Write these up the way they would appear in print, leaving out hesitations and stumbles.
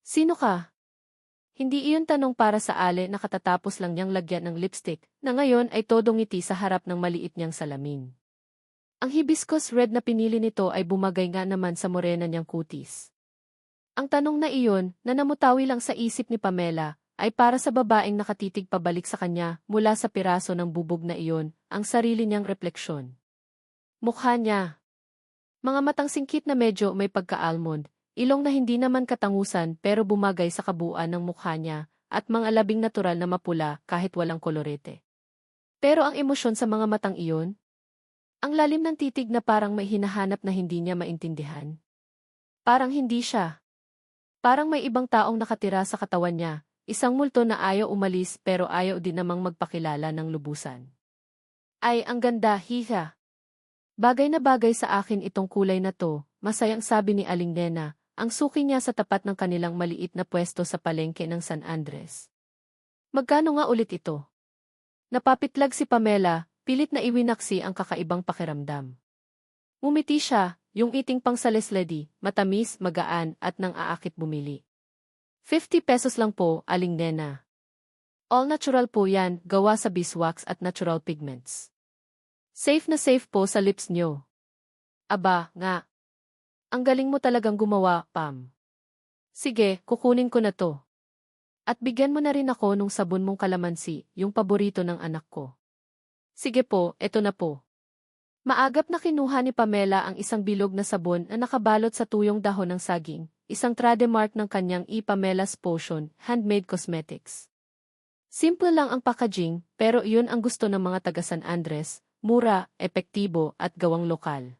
Sino ka? Hindi iyon tanong para sa Ale na katatapos lang niyang lagyan ng lipstick, na ngayon ay todo ngiti sa harap ng maliit niyang salamin. Ang hibiscus red na pinili nito ay bumagay nga naman sa morena niyang kutis. Ang tanong na iyon, na namutawi lang sa isip ni Pamela, ay para sa babaeng nakatitig pabalik sa kanya mula sa piraso ng bubog na iyon, ang sarili niyang refleksyon. Mukha niya. Mga matang singkit na medyo may pagka-almond, ilong na hindi naman katangusan pero bumagay sa kabuuan ng mukha niya, at mga labing natural na mapula kahit walang kolorete. Pero ang emosyon sa mga matang iyon? Ang lalim ng titig na parang may hinahanap na hindi niya maintindihan. Parang hindi siya. Parang may ibang taong nakatira sa katawan niya, isang multo na ayaw umalis pero ayaw din namang magpakilala ng lubusan. Ay, ang ganda, hiha. Bagay na bagay sa akin itong kulay na to, masayang sabi ni Aling Nena, ang suki niya sa tapat ng kanilang maliit na pwesto sa palengke ng San Andres. Magkano nga ulit ito? Napapitlag si Pamela, pilit na iwinaksi ang kakaibang pakiramdam. Ngumiti siya, yung iting pang salesledi, matamis, magaan, at nang aakit bumili. 50 pesos lang po, Aling Nena. All natural po yan, gawa sa beeswax at natural pigments. Safe na safe po sa lips nyo. Aba, nga. Ang galing mo talagang gumawa, Pam. Sige, kukunin ko na to. At bigyan mo na rin ako nung sabon mong kalamansi, yung paborito ng anak ko. Sige po, eto na po. Maagap na kinuha ni Pamela ang isang bilog na sabon na nakabalot sa tuyong dahon ng saging, isang trademark ng kanyang Pamela's Potion, handmade cosmetics. Simple lang ang packaging, pero iyon ang gusto ng mga taga San Andres, mura, epektibo, at gawang lokal.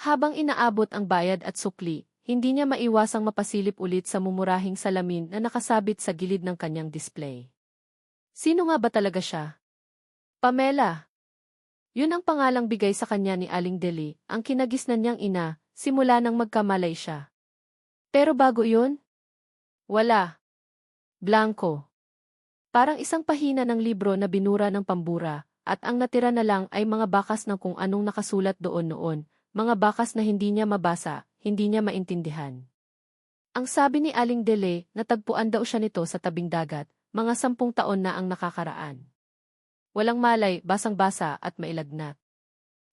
Habang inaabot ang bayad at sukli, hindi niya maiwasang mapasilip ulit sa mumurahing salamin na nakasabit sa gilid ng kanyang display. Sino nga ba talaga siya? Pamela. Yun ang pangalang bigay sa kanya ni Aling Deli, ang kinagisnan niyang ina, simula nang magkamalay siya. Pero bago yun? Wala. Blanco. Parang isang pahina ng libro na binura ng pambura, at ang natira na lang ay mga bakas ng kung anong nakasulat doon noon, mga bakas na hindi niya mabasa, hindi niya maintindihan. Ang sabi ni Aling Dele, natagpuan daw siya nito sa tabing dagat, mga 10 taon na ang nakakaraan. Walang malay, basang-basa at mailagnat.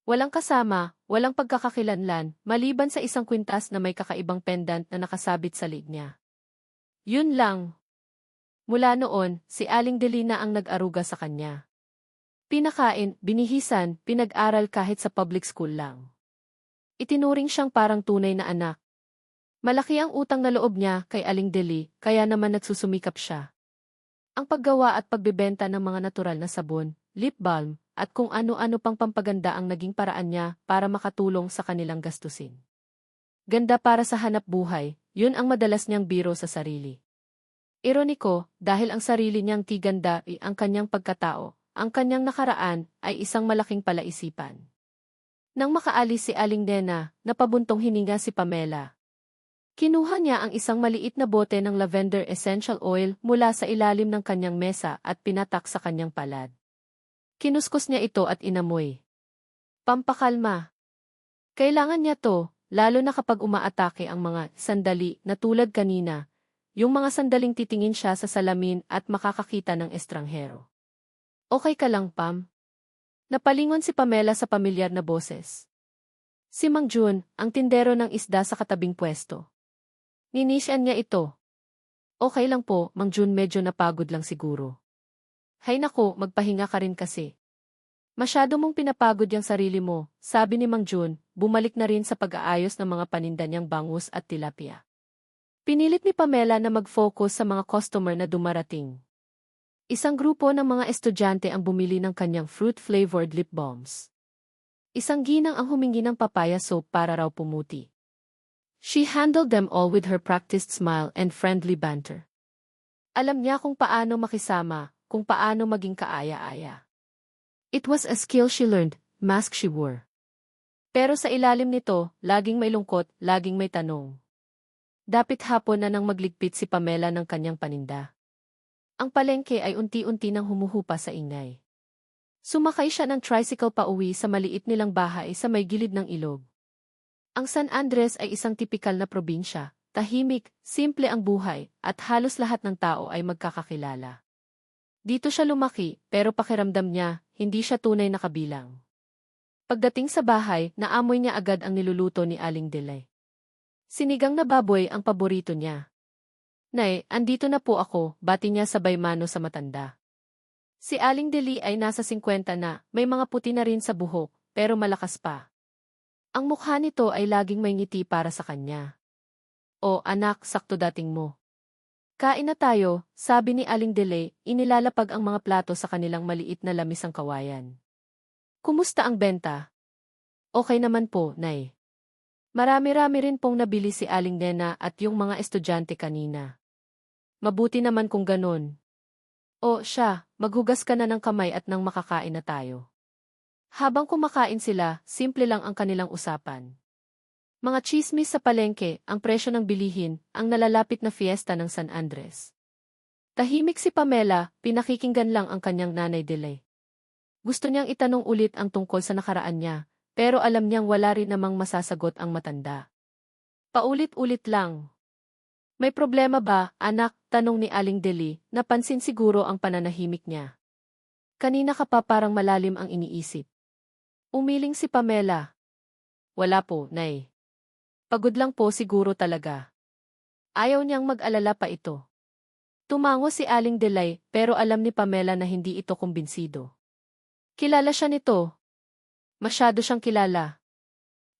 Walang kasama, walang pagkakakilanlan, maliban sa isang kwintas na may kakaibang pendant na nakasabit sa lig niya. Yun lang. Mula noon, si Aling Delina ang nag-aruga sa kanya. Pinakain, binihisan, pinag-aral kahit sa public school lang. Itinuring siyang parang tunay na anak. Malaki ang utang na loob niya kay Aling Deli, kaya naman nagsusumikap siya. Ang paggawa at pagbebenta ng mga natural na sabon, lip balm, at kung ano-ano pang pampaganda ang naging paraan niya para makatulong sa kanilang gastusin. Ganda para sa hanap buhay, yun ang madalas niyang biro sa sarili. Ironiko, dahil ang sarili niyang tiganda ay ang kanyang pagkatao, ang kanyang nakaraan ay isang malaking palaisipan. Nang makaalis si Aling Nena, napabuntong hininga si Pamela. Kinuha niya ang isang maliit na bote ng lavender essential oil mula sa ilalim ng kanyang mesa at pinatak sa kanyang palad. Kinuskos niya ito at inamoy. Pampakalma. Kailangan niya to, lalo na kapag umaatake ang mga sandali na tulad kanina, yung mga sandaling titingin siya sa salamin at makakakita ng estranghero. Okay ka lang, Pam? Napalingon si Pamela sa pamilyar na boses. Si Mang Jun, ang tindero ng isda sa katabing pwesto. Ninisyan niya ito. Okay lang po, Mang Jun, medyo napagod lang siguro. Hay nako, magpahinga ka rin kasi. Masyado mong pinapagod yung sarili mo, sabi ni Mang Jun, bumalik na rin sa pag-aayos ng mga paninda niyang bangus at tilapia. Pinilit ni Pamela na mag-focus sa mga customer na dumarating. Isang grupo ng mga estudyante ang bumili ng kanyang fruit-flavored lip balms. Isang ginang ang humingi ng papaya soap para raw pumuti. She handled them all with her practiced smile and friendly banter. Alam niya kung paano makisama, kung paano maging kaaya-aya. It was a skill she learned, mask she wore. Pero sa ilalim nito, laging may lungkot, laging may tanong. Dapit hapon na nang magligpit si Pamela ng kanyang paninda. Ang palengke ay unti-unti nang humuhupa sa ingay. Sumakay siya ng tricycle pauwi sa maliit nilang bahay sa may gilid ng ilog. Ang San Andres ay isang tipikal na probinsya, tahimik, simple ang buhay, at halos lahat ng tao ay magkakakilala. Dito siya lumaki, pero pakiramdam niya, hindi siya tunay na kabilang. Pagdating sa bahay, naamoy niya agad ang niluluto ni Aling Delay. Sinigang na baboy ang paborito niya. Nay, andito na po ako, bati niya sabay mano sa matanda. Si Aling Deli ay nasa 50 na, may mga puti na rin sa buhok, pero malakas pa. Ang mukha nito ay laging may ngiti para sa kanya. O anak, sakto dating mo. Kain na tayo, sabi ni Aling Dele, inilalapag ang mga plato sa kanilang maliit na lamisang kawayan. Kumusta ang benta? Okay naman po, Nay. Marami-rami rin pong nabili si Aling Nena at yung mga estudyante kanina. Mabuti naman kung ganun. O siya, maghugas ka na ng kamay at nang makakain na tayo. Habang kumakain sila, simple lang ang kanilang usapan. Mga tsismis sa palengke, ang presyo ng bilihin, ang nalalapit na fiesta ng San Andres. Tahimik si Pamela, pinakikinggan lang ang kanyang nanay Delay. Gusto niyang itanong ulit ang tungkol sa nakaraan niya, pero alam niyang wala rin namang masasagot ang matanda. Paulit-ulit lang. May problema ba, anak? Tanong ni Aling Deli, napansin siguro ang pananahimik niya. Kanina ka pa parang malalim ang iniisip. Umiling si Pamela. Wala po, Nay. Pagod lang po siguro talaga. Ayaw niyang mag-alala pa ito. Tumango si Aling Delay, pero alam ni Pamela na hindi ito kumbinsido. Kilala siya nito. Masyado siyang kilala.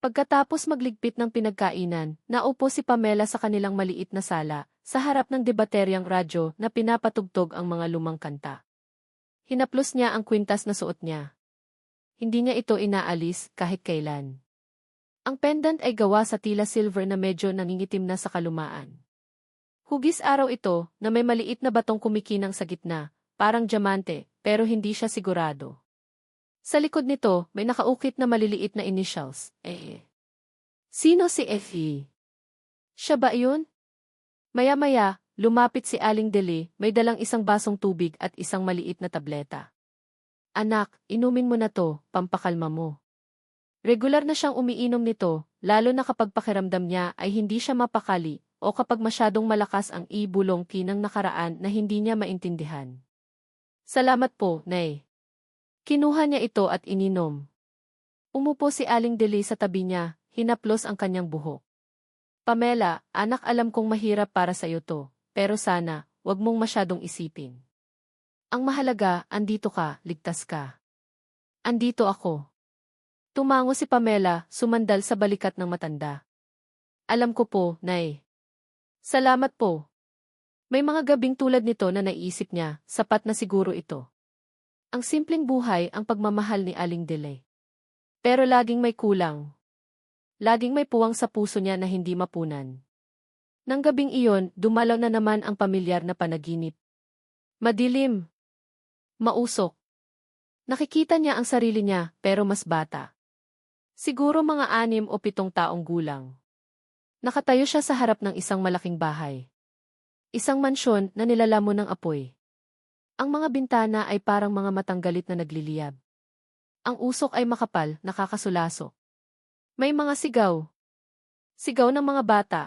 Pagkatapos magligpit ng pinagkainan, naupo si Pamela sa kanilang maliit na sala, sa harap ng debateryang radyo na pinapatugtog ang mga lumang kanta. Hinaplos niya ang kwintas na suot niya. Hindi niya ito inaalis kahit kailan. Ang pendant ay gawa sa tila silver na medyo nangingitim na sa kalumaan. Hugis araw ito na may maliit na batong kumikinang sa gitna, parang diamante, pero hindi siya sigurado. Sa likod nito, may nakaukit na maliliit na initials, Sino si F.E.? Siya ba iyon? Maya-maya, lumapit si Aling Deli, may dalang isang basong tubig at isang maliit na tableta. Anak, inumin mo na to, pampakalma mo. Regular na siyang umiinom nito, lalo na kapag pakiramdam niya ay hindi siya mapakali o kapag masyadong malakas ang ibulong kinang nakaraan na hindi niya maintindihan. Salamat po, Nay. Kinuha niya ito at ininom. Umupo si Aling Deli sa tabi niya, hinaplos ang kanyang buhok. Pamela, anak, alam kong mahirap para sa iyo to, pero sana, wag mong masyadong isipin. Ang mahalaga, andito ka, ligtas ka. Andito ako. Tumango si Pamela, sumandal sa balikat ng matanda. Alam ko po, Nay. Salamat po. May mga gabing tulad nito na naisip niya, sapat na siguro ito. Ang simpleng buhay ang pagmamahal ni Aling Delay. Pero laging may kulang. Laging may puwang sa puso niya na hindi mapunan. Nang gabing iyon, dumalaw na naman ang pamilyar na panaginip. Madilim. Mausok. Nakikita niya ang sarili niya, pero mas bata. Siguro mga 6 o 7 taong gulang. Nakatayo siya sa harap ng isang malaking bahay. Isang mansyon na nilalamon ng apoy. Ang mga bintana ay parang mga matang galit na nagliliyab. Ang usok ay makapal, nakakasulasok. May mga sigaw. Sigaw ng mga bata.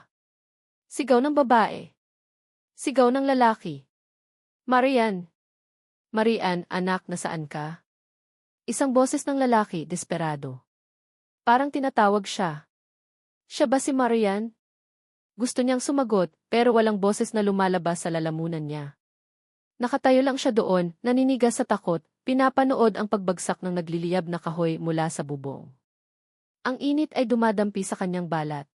Sigaw ng babae. Sigaw ng lalaki. Marian. Marian, anak, nasaan ka? Isang boses ng lalaki, desperado. Parang tinatawag siya. Siya ba si Marian? Gusto niyang sumagot, pero walang boses na lumalabas sa lalamunan niya. Nakatayo lang siya doon, naninigas sa takot, pinapanood ang pagbagsak ng nagliliyab na kahoy mula sa bubong. Ang init ay dumadampi sa kanyang balat.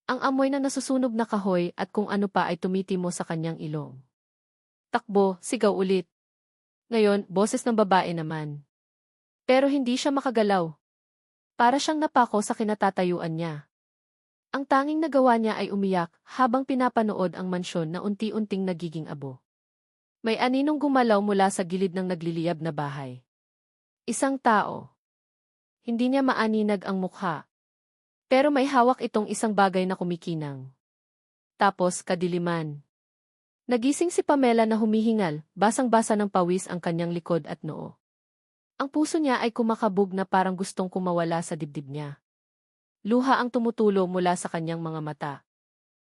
Ang amoy ng nasusunog na kahoy at kung ano pa ay tumitimo sa kanyang ilong. Takbo, sigaw ulit. Ngayon, boses ng babae naman. Pero hindi siya makagalaw. Para siyang napako sa kinatatayuan niya. Ang tanging nagawa niya ay umiyak habang pinapanood ang mansyon na unti-unting nagiging abo. May aninong gumalaw mula sa gilid ng nagliliyab na bahay. Isang tao. Hindi niya maaninag ang mukha. Pero may hawak itong isang bagay na kumikinang. Tapos kadiliman. Nagising si Pamela na humihingal, basang-basa ng pawis ang kanyang likod at noo. Ang puso niya ay kumakabog na parang gustong kumawala sa dibdib niya. Luha ang tumutulo mula sa kanyang mga mata.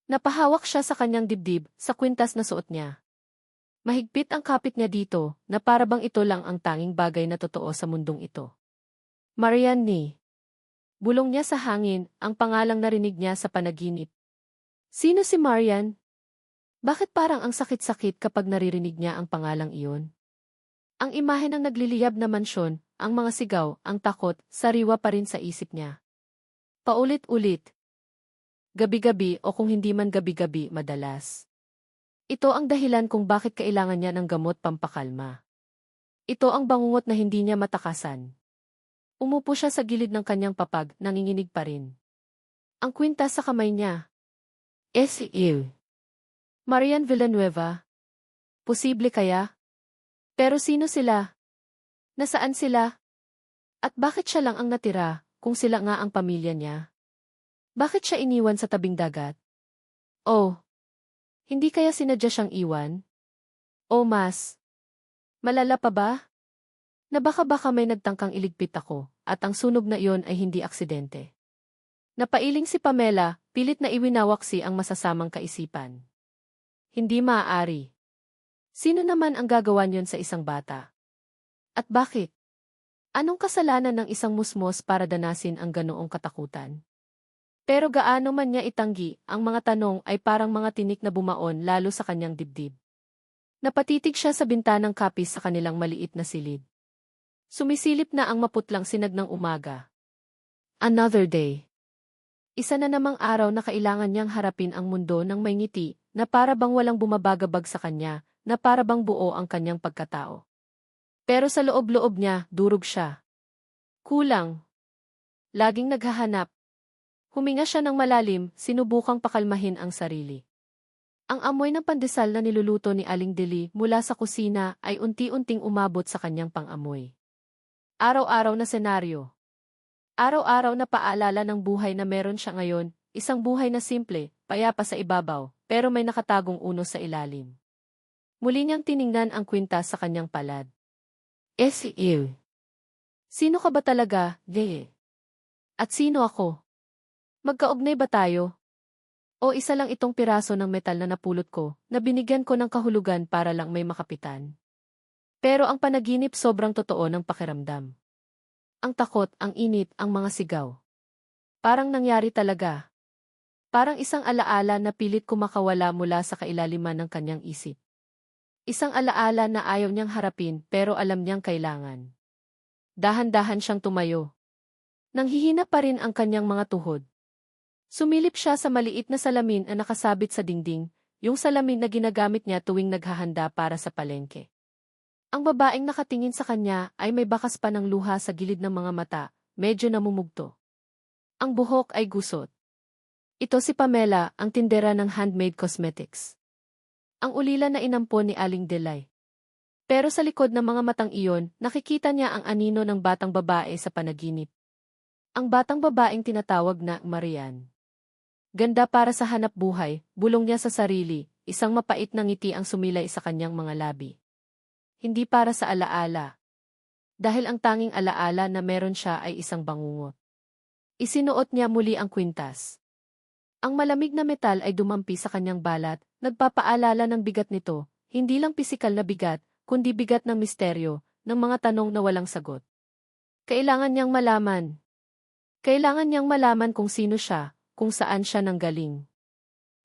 Napahawak siya sa kanyang dibdib sa kwintas na suot niya. Mahigpit ang kapit niya dito na para bang ito lang ang tanging bagay na totoo sa mundong ito. Marianne. Bulong niya sa hangin ang pangalang narinig niya sa panaginip. Sino si Marian? Bakit parang ang sakit-sakit kapag naririnig niya ang pangalang iyon? Ang imahe ng nagliliyab na mansyon, ang mga sigaw, ang takot, sariwa pa rin sa isip niya. Paulit-ulit. Gabi-gabi o kung hindi man gabi-gabi, madalas. Ito ang dahilan kung bakit kailangan niya ng gamot pampakalma. Ito ang bangungot na hindi niya matakasan. Umupo siya sa gilid ng kanyang papag, nanginginig pa rin. Ang kwintas sa kamay niya. S.E.L. Marian Villanueva. Posible kaya? Pero sino sila? Nasaan sila? At bakit siya lang ang natira, kung sila nga ang pamilya niya? Bakit siya iniwan sa tabing dagat? Oh, hindi kaya sinadya siyang iwan? O mas? Malala pa ba? Na baka may nagtangkang iligpit ako, at ang sunog na iyon ay hindi aksidente. Napailing si Pamela, pilit na iwinawaksi ang masasamang kaisipan. Hindi maaari. Sino naman ang gagawa niyon sa isang bata? At bakit? Anong kasalanan ng isang musmos para danasin ang ganoong katakutan? Pero gaano man niya itanggi, ang mga tanong ay parang mga tinik na bumaon lalo sa kanyang dibdib. Napatitig siya sa bintanang kapis sa kanilang maliit na silid. Sumisilip na ang maputlang sinag ng umaga. Another day. Isa na namang araw na kailangan niyang harapin ang mundo ng may ngiti, na para bang walang bumabagabag sa kanya, na para bang buo ang kanyang pagkatao. Pero sa loob-loob niya, durog siya. Kulang. Laging naghahanap. Huminga siya ng malalim, sinubukang pakalmahin ang sarili. Ang amoy ng pandesal na niluluto ni Aling Deli mula sa kusina ay unti-unting umabot sa kanyang pang-amoy. Araw-araw na senaryo. Araw-araw na paalala ng buhay na meron siya ngayon, isang buhay na simple, payapa sa ibabaw, pero may nakatagong unos sa ilalim. Muli niyang tiningnan ang kwintas sa kanyang palad. S.E.L. Sino ka ba talaga, De? At sino ako? Magkaugnay ba tayo? O isa lang itong piraso ng metal na napulot ko, na binigyan ko ng kahulugan para lang may makapitan? Pero ang panaginip sobrang totoo ng pakiramdam. Ang takot, ang init, ang mga sigaw. Parang nangyari talaga. Parang isang alaala na pilit kumakawala mula sa kailaliman ng kanyang isip. Isang alaala na ayaw niyang harapin pero alam niyang kailangan. Dahan-dahan siyang tumayo. Nanghihina pa rin ang kanyang mga tuhod. Sumilip siya sa maliit na salamin na nakasabit sa dingding, yung salamin na ginagamit niya tuwing naghahanda para sa palengke. Ang babaeng nakatingin sa kanya ay may bakas pa ng luha sa gilid ng mga mata, medyo namumugto. Ang buhok ay gusot. Ito si Pamela, ang tindera ng handmade cosmetics. Ang ulila na inampon ni Aling Delay. Pero sa likod ng mga matang iyon, nakikita niya ang anino ng batang babae sa panaginip. Ang batang babaeng tinatawag na Marian. Ganda para sa hanap buhay, bulong niya sa sarili, isang mapait na ngiti ang sumilay sa kanyang mga labi. Hindi para sa alaala. Dahil ang tanging alaala na meron siya ay isang bangungot. Isinuot niya muli ang kwintas. Ang malamig na metal ay dumampi sa kanyang balat, nagpapaalala ng bigat nito, hindi lang pisikal na bigat, kundi bigat ng misteryo, ng mga tanong na walang sagot. Kailangan niyang malaman. Kailangan niyang malaman kung sino siya, kung saan siya nanggaling.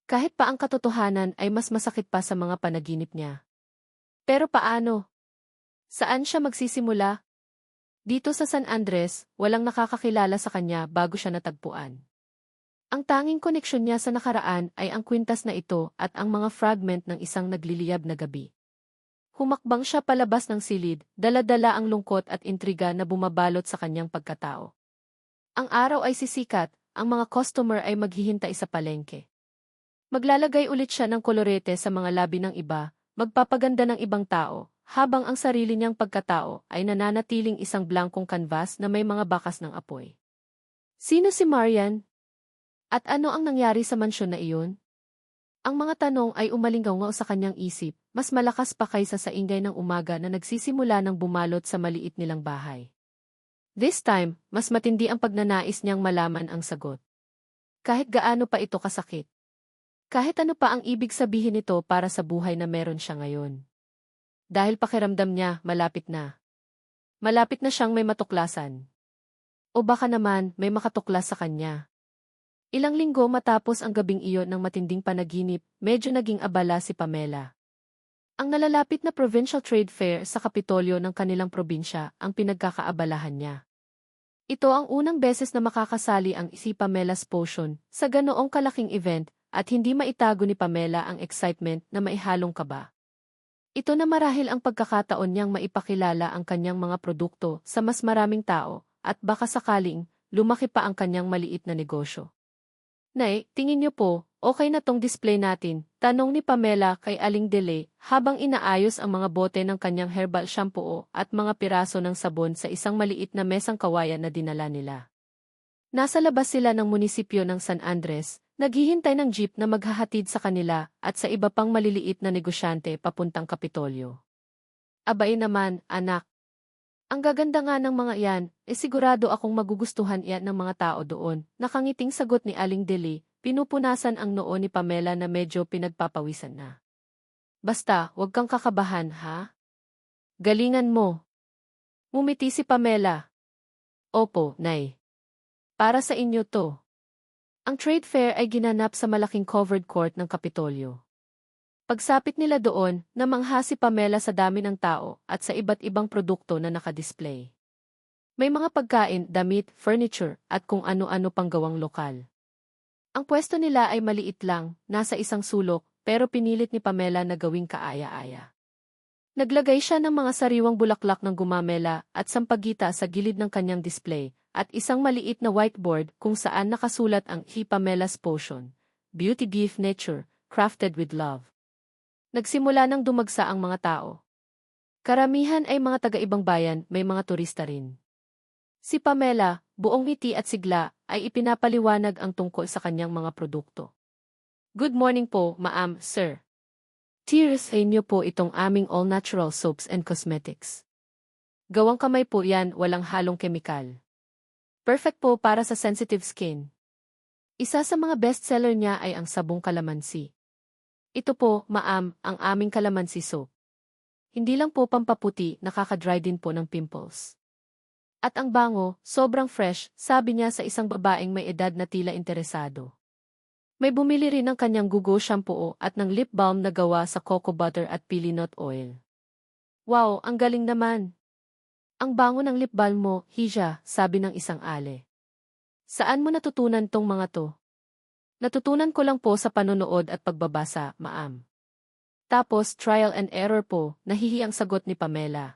Kahit pa ang katotohanan ay mas masakit pa sa mga panaginip niya. Pero paano? Saan siya magsisimula? Dito sa San Andres, walang nakakakilala sa kanya bago siya natagpuan. Ang tanging koneksyon niya sa nakaraan ay ang kwintas na ito at ang mga fragment ng isang nagliliyab na gabi. Humakbang siya palabas ng silid, dala-dala ang lungkot at intriga na bumabalot sa kanyang pagkatao. Ang araw ay sisikat, ang mga customer ay maghihintay sa palengke. Maglalagay ulit siya ng kolorete sa mga labi ng iba, magpapaganda ng ibang tao, habang ang sarili niyang pagkatao ay nananatiling isang blankong kanvas na may mga bakas ng apoy. Sino si Marian? At ano ang nangyari sa mansyon na iyon? Ang mga tanong ay umalingaw sa kanyang isip, mas malakas pa kaysa sa ingay ng umaga na nagsisimula ng bumalot sa maliit nilang bahay. This time, mas matindi ang pagnanais niyang malaman ang sagot. Kahit gaano pa ito kasakit. Kahit ano pa ang ibig sabihin nito para sa buhay na meron siya ngayon. Dahil pakiramdam niya, malapit na. Malapit na siyang may matuklasan. O baka naman, may makatuklas sa kanya. Ilang linggo matapos ang gabing iyon ng matinding panaginip, medyo naging abala si Pamela. Ang nalalapit na provincial trade fair sa Kapitolyo ng kanilang probinsya ang pinagkakaabalahan niya. Ito ang unang beses na makakasali ang si Pamela's Potion sa ganoong kalaking event at hindi maitago ni Pamela ang excitement na maihalong kaba. Ito na marahil ang pagkakataon niyang maipakilala ang kanyang mga produkto sa mas maraming tao at baka sakaling lumaki pa ang kanyang maliit na negosyo. Nay, tingin niyo po, okay na tong display natin, tanong ni Pamela kay Aling Dele habang inaayos ang mga bote ng kanyang herbal shampoo at mga piraso ng sabon sa isang maliit na mesang kawayan na dinala nila. Nasa labas sila ng munisipyo ng San Andres, naghihintay ng jeep na maghahatid sa kanila at sa iba pang maliliit na negosyante papuntang Kapitolyo. Abay naman, anak. Ang gaganda nga ng mga iyan, sigurado akong magugustuhan iyan ng mga tao doon. Nakangiting sagot ni Aling Deli, pinupunasan ang noo ni Pamela na medyo pinagpapawisan na. Basta, huwag kang kakabahan, ha? Galingan mo. Ngumiti si Pamela. Opo, Nay. Para sa inyo to. Ang trade fair ay ginanap sa malaking covered court ng Kapitolyo. Pagsapit nila doon, namangha si Pamela sa dami ng tao at sa iba't ibang produkto na nakadisplay. May mga pagkain, damit, furniture, at kung ano-ano pang gawang lokal. Ang pwesto nila ay maliit lang, nasa isang sulok, pero pinilit ni Pamela na gawing kaaya-aya. Naglagay siya ng mga sariwang bulaklak ng gumamela at sampagita sa gilid ng kanyang display, at isang maliit na whiteboard kung saan nakasulat ang Pamela's Potion, Beauty Gift Nature, Crafted with Love. Nagsimula nang dumagsa ang mga tao. Karamihan ay mga taga-ibang bayan, may mga turista rin. Si Pamela, buong ngiti at sigla, ay ipinapaliwanag ang tungkol sa kanyang mga produkto. Good morning po, ma'am, sir. Tears sa inyo po itong aming all-natural soaps and cosmetics. Gawang kamay po yan, walang halong kemikal. Perfect po para sa sensitive skin. Isa sa mga bestseller niya ay ang sabong kalamansi. Ito po, ma'am, ang aming kalamansi soap. Hindi lang po pampaputi, nakaka-dry din po ng pimples. At ang bango, sobrang fresh, sabi niya sa isang babaeng may edad na tila interesado. May bumili rin ng kanyang Gugo shampoo at ng lip balm na gawa sa cocoa butter at pili nut oil. Wow, ang galing naman! Ang bango ng lip balm mo, Hija, sabi ng isang ale. Saan mo natutunan tong mga to? Natutunan ko lang po sa panonood at pagbabasa, ma'am. Tapos, trial and error po, nahihi ang sagot ni Pamela.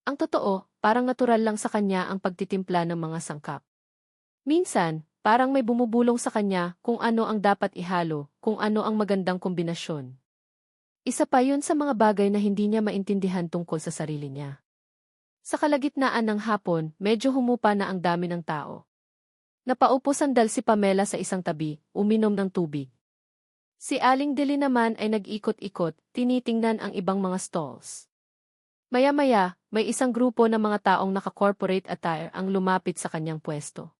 Ang totoo, parang natural lang sa kanya ang pagtitimpla ng mga sangkap. Minsan, parang may bumubulong sa kanya kung ano ang dapat ihalo, kung ano ang magandang kombinasyon. Isa pa yun sa mga bagay na hindi niya maintindihan tungkol sa sarili niya. Sa kalagitnaan ng hapon, medyo humupa na ang dami ng tao. Napaupo sandal si Pamela sa isang tabi, uminom ng tubig. Si Aling Deli naman ay nag-ikot-ikot, tinitingnan ang ibang mga stalls. Maya-maya, may isang grupo ng mga taong naka-corporate attire ang lumapit sa kanyang pwesto.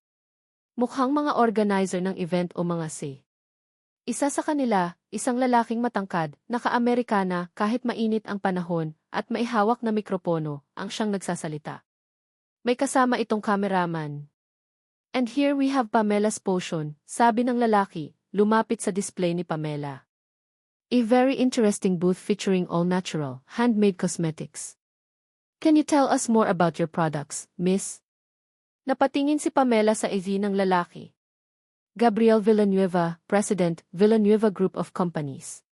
Mukhang mga organizer ng event o mga C. Isa sa kanila, isang lalaking matangkad, naka-Amerikana kahit mainit ang panahon, at may hawak na mikropono, ang siyang nagsasalita. May kasama itong cameraman. And here we have Pamela's Potion, sabi ng lalaki, lumapit sa display ni Pamela. A very interesting booth featuring all-natural, handmade cosmetics. Can you tell us more about your products, miss? Napatingin si Pamela sa AZ ng lalaki. Gabriel Villanueva, President, Villanueva Group of Companies.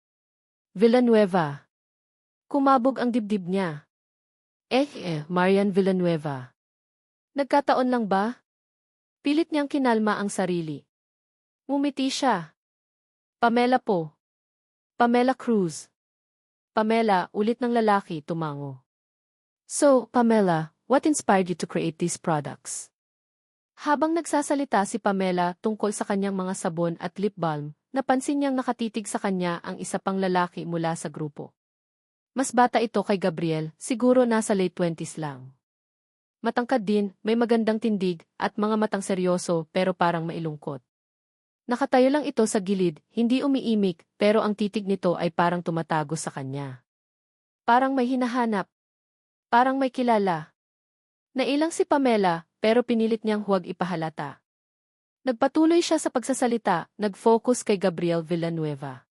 Villanueva. Kumabog ang dibdib niya. Marian Villanueva. Nagkataon lang ba? Pilit niyang kinalma ang sarili. Ngumiti siya. Pamela po. Pamela Cruz. Pamela, ulit ng lalaki, tumango. So, Pamela, what inspired you to create these products? Habang nagsasalita si Pamela tungkol sa kanyang mga sabon at lip balm, napansin niyang nakatitig sa kanya ang isa pang lalaki mula sa grupo. Mas bata ito kay Gabriel, siguro nasa late 20s lang. Matangkad din, may magandang tindig, at mga matang seryoso pero parang mailungkot. Nakatayo lang ito sa gilid, hindi umiimik, pero ang titig nito ay parang tumatago sa kanya. Parang may hinahanap. Parang may kilala. Nailang si Pamela, pero pinilit niyang huwag ipahalata. Nagpatuloy siya sa pagsasalita, nag-focus kay Gabriel Villanueva.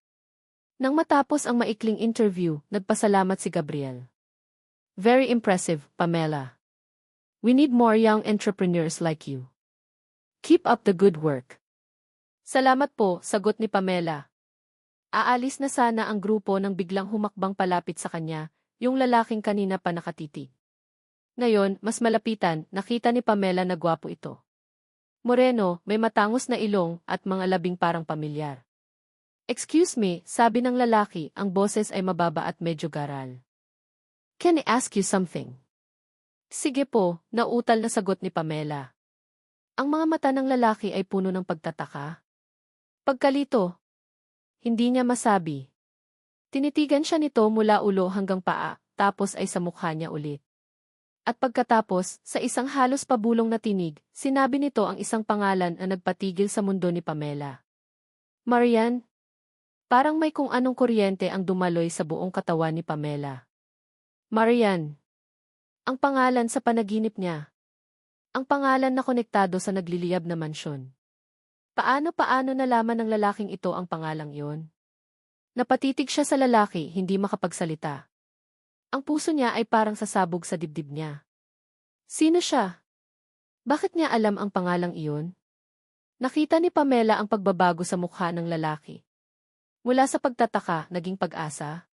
Nang matapos ang maikling interview, nagpasalamat si Gabriel. Very impressive, Pamela. We need more young entrepreneurs like you. Keep up the good work. Salamat po, sagot ni Pamela. Aalis na sana ang grupo nang biglang humakbang palapit sa kanya, yung lalaking kanina pa nakatitig. Ngayon, mas malapitan, nakita ni Pamela na gwapo ito. Moreno, may matangos na ilong at mga labing parang pamilyar. Excuse me, sabi ng lalaki, ang boses ay mababa at medyo garal. Can I ask you something? Sige po, nautal na sagot ni Pamela. Ang mga mata ng lalaki ay puno ng pagtataka. Pagkalito. Hindi niya masabi. Tinitigan siya nito mula ulo hanggang paa, tapos ay sa mukha niya ulit. At pagkatapos, sa isang halos pabulong na tinig, sinabi nito ang isang pangalan na nagpatigil sa mundo ni Pamela. Marian? Parang may kung anong kuryente ang dumaloy sa buong katawan ni Pamela. Marian. Ang pangalan sa panaginip niya. Ang pangalan na konektado sa nagliliyab na mansyon. Paano nalaman ng lalaking ito ang pangalang iyon? Napatitig siya sa lalaki, hindi makapagsalita. Ang puso niya ay parang sasabog sa dibdib niya. Sino siya? Bakit niya alam ang pangalang iyon? Nakita ni Pamela ang pagbabago sa mukha ng lalaki. Mula sa pagtataka, naging pag-asa.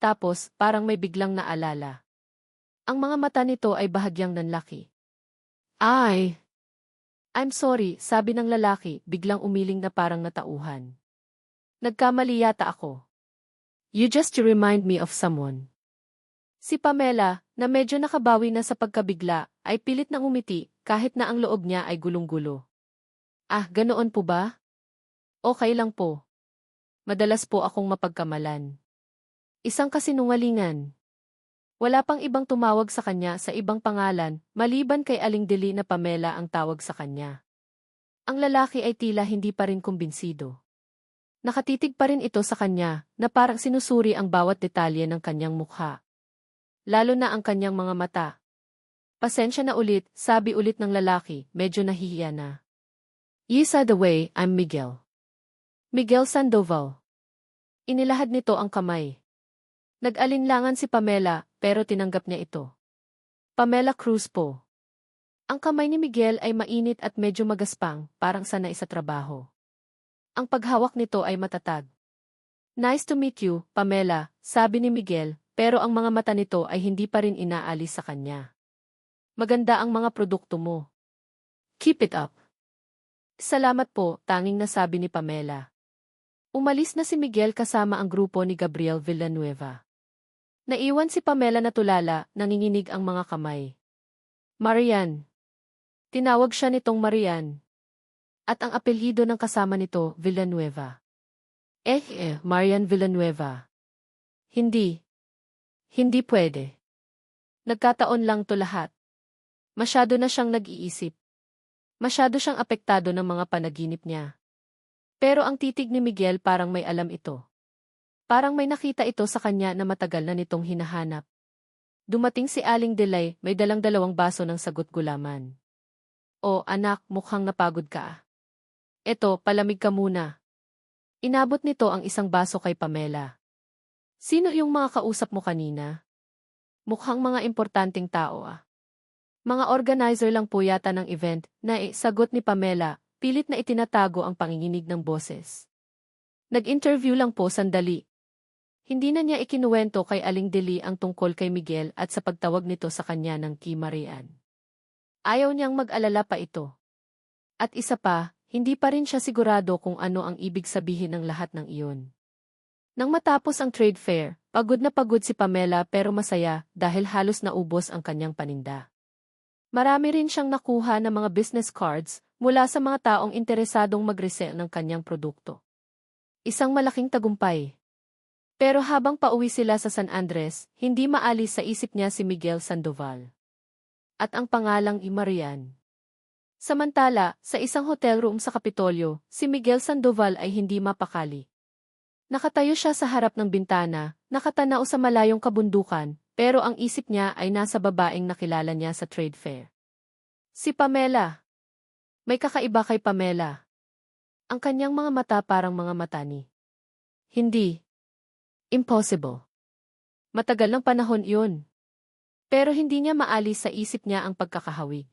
Tapos, parang may biglang naalala. Ang mga mata nito ay bahagyang nanlaki. Ay! I'm sorry, sabi ng lalaki, biglang umiling na parang natauhan. Nagkamali yata ako. You just remind me of someone. Si Pamela, na medyo nakabawi na sa pagkabigla, ay pilit nang umiti, kahit na ang loob niya ay gulong-gulo. Ah, ganoon po ba? Okay lang po. Madalas po akong mapagkamalan. Isang kasinungalingan. Wala pang ibang tumawag sa kanya sa ibang pangalan, maliban kay Aling Deli na Pamela ang tawag sa kanya. Ang lalaki ay tila hindi pa rin kumbinsido. Nakatitig pa rin ito sa kanya, na parang sinusuri ang bawat detalye ng kanyang mukha. Lalo na ang kanyang mga mata. Pasensya na ulit, sabi ulit ng lalaki, medyo nahihiya na. Yes, the way, I'm Miguel. Miguel Sandoval. Inilahad nito ang kamay. Nag-alinlangan si Pamela, pero tinanggap niya ito. Pamela Cruz po. Ang kamay ni Miguel ay mainit at medyo magaspang, parang sanay sa trabaho. Ang paghawak nito ay matatag. Nice to meet you, Pamela, sabi ni Miguel, pero ang mga mata nito ay hindi pa rin inaalis sa kanya. Maganda ang mga produkto mo. Keep it up. Salamat po, tanging nasabi ni Pamela. Umalis na si Miguel kasama ang grupo ni Gabriel Villanueva. Naiwan si Pamela na tulala, nanginginig ang mga kamay. Marian. Tinawag siya nitong Marian. At ang apelyido ng kasama nito, Villanueva. Marian Villanueva. Hindi. Hindi pwede. Nagkataon lang to lahat. Masyado na siyang nag-iisip. Masyado siyang apektado ng mga panaginip niya. Pero ang titig ni Miguel parang may alam ito. Parang may nakita ito sa kanya na matagal na nitong hinahanap. Dumating si Aling Delay, may dalang 2 baso ng sagot gulaman. O anak, mukhang napagod ka. Eto, palamig ka muna. Inabot nito ang isang baso kay Pamela. Sino yung mga kausap mo kanina? Mukhang mga importanteng tao ah. Mga organizer lang po yata ng event, na sagot ni Pamela, pilit na itinatago ang panginginig ng boses. Nag-interview lang po sandali. Hindi na niya ikinuwento kay Aling Deli ang tungkol kay Miguel at sa pagtawag nito sa kanya ng Ki Marian. Ayaw niyang mag-alala pa ito. At isa pa, hindi pa rin siya sigurado kung ano ang ibig sabihin ng lahat ng iyon. Nang matapos ang trade fair, pagod na pagod si Pamela pero masaya dahil halos naubos ang kanyang paninda. Marami rin siyang nakuha ng mga business cards mula sa mga taong interesadong mag-resell ng kanyang produkto. Isang malaking tagumpay. Pero habang pauwi sila sa San Andres, hindi maalis sa isip niya si Miguel Sandoval. At ang pangalang Marian. Samantala, sa isang hotel room sa Kapitolyo, si Miguel Sandoval ay hindi mapakali. Nakatayo siya sa harap ng bintana, nakatanaw sa malayong kabundukan, pero ang isip niya ay nasa babaeng nakilala niya sa trade fair. Si Pamela. May kakaiba kay Pamela. Ang kanyang mga mata parang mga mata ni. Hindi. Impossible. Matagal ng panahon iyon. Pero hindi niya maalis sa isip niya ang pagkakahawig.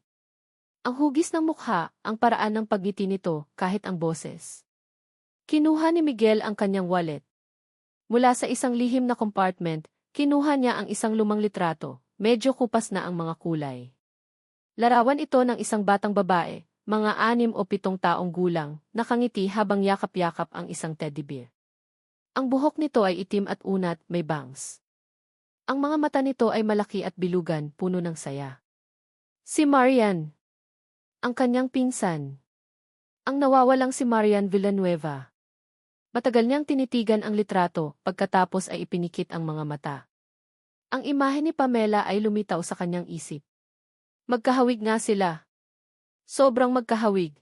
Ang hugis ng mukha, ang paraan ng pagngiti nito, kahit ang boses. Kinuha ni Miguel ang kanyang wallet. Mula sa isang lihim na compartment, kinuha niya ang isang lumang litrato, medyo kupas na ang mga kulay. Larawan ito ng isang batang babae, mga 6 o 7 taong gulang, nakangiti habang yakap-yakap ang isang teddy bear. Ang buhok nito ay itim at unat, may bangs. Ang mga mata nito ay malaki at bilugan, puno ng saya. Si Marian. Ang kanyang pinsan. Ang nawawalang si Marian Villanueva. Matagal niyang tinitigan ang litrato, pagkatapos ay ipinikit ang mga mata. Ang imahe ni Pamela ay lumitaw sa kanyang isip. Magkahawig nga sila. Sobrang magkahawig.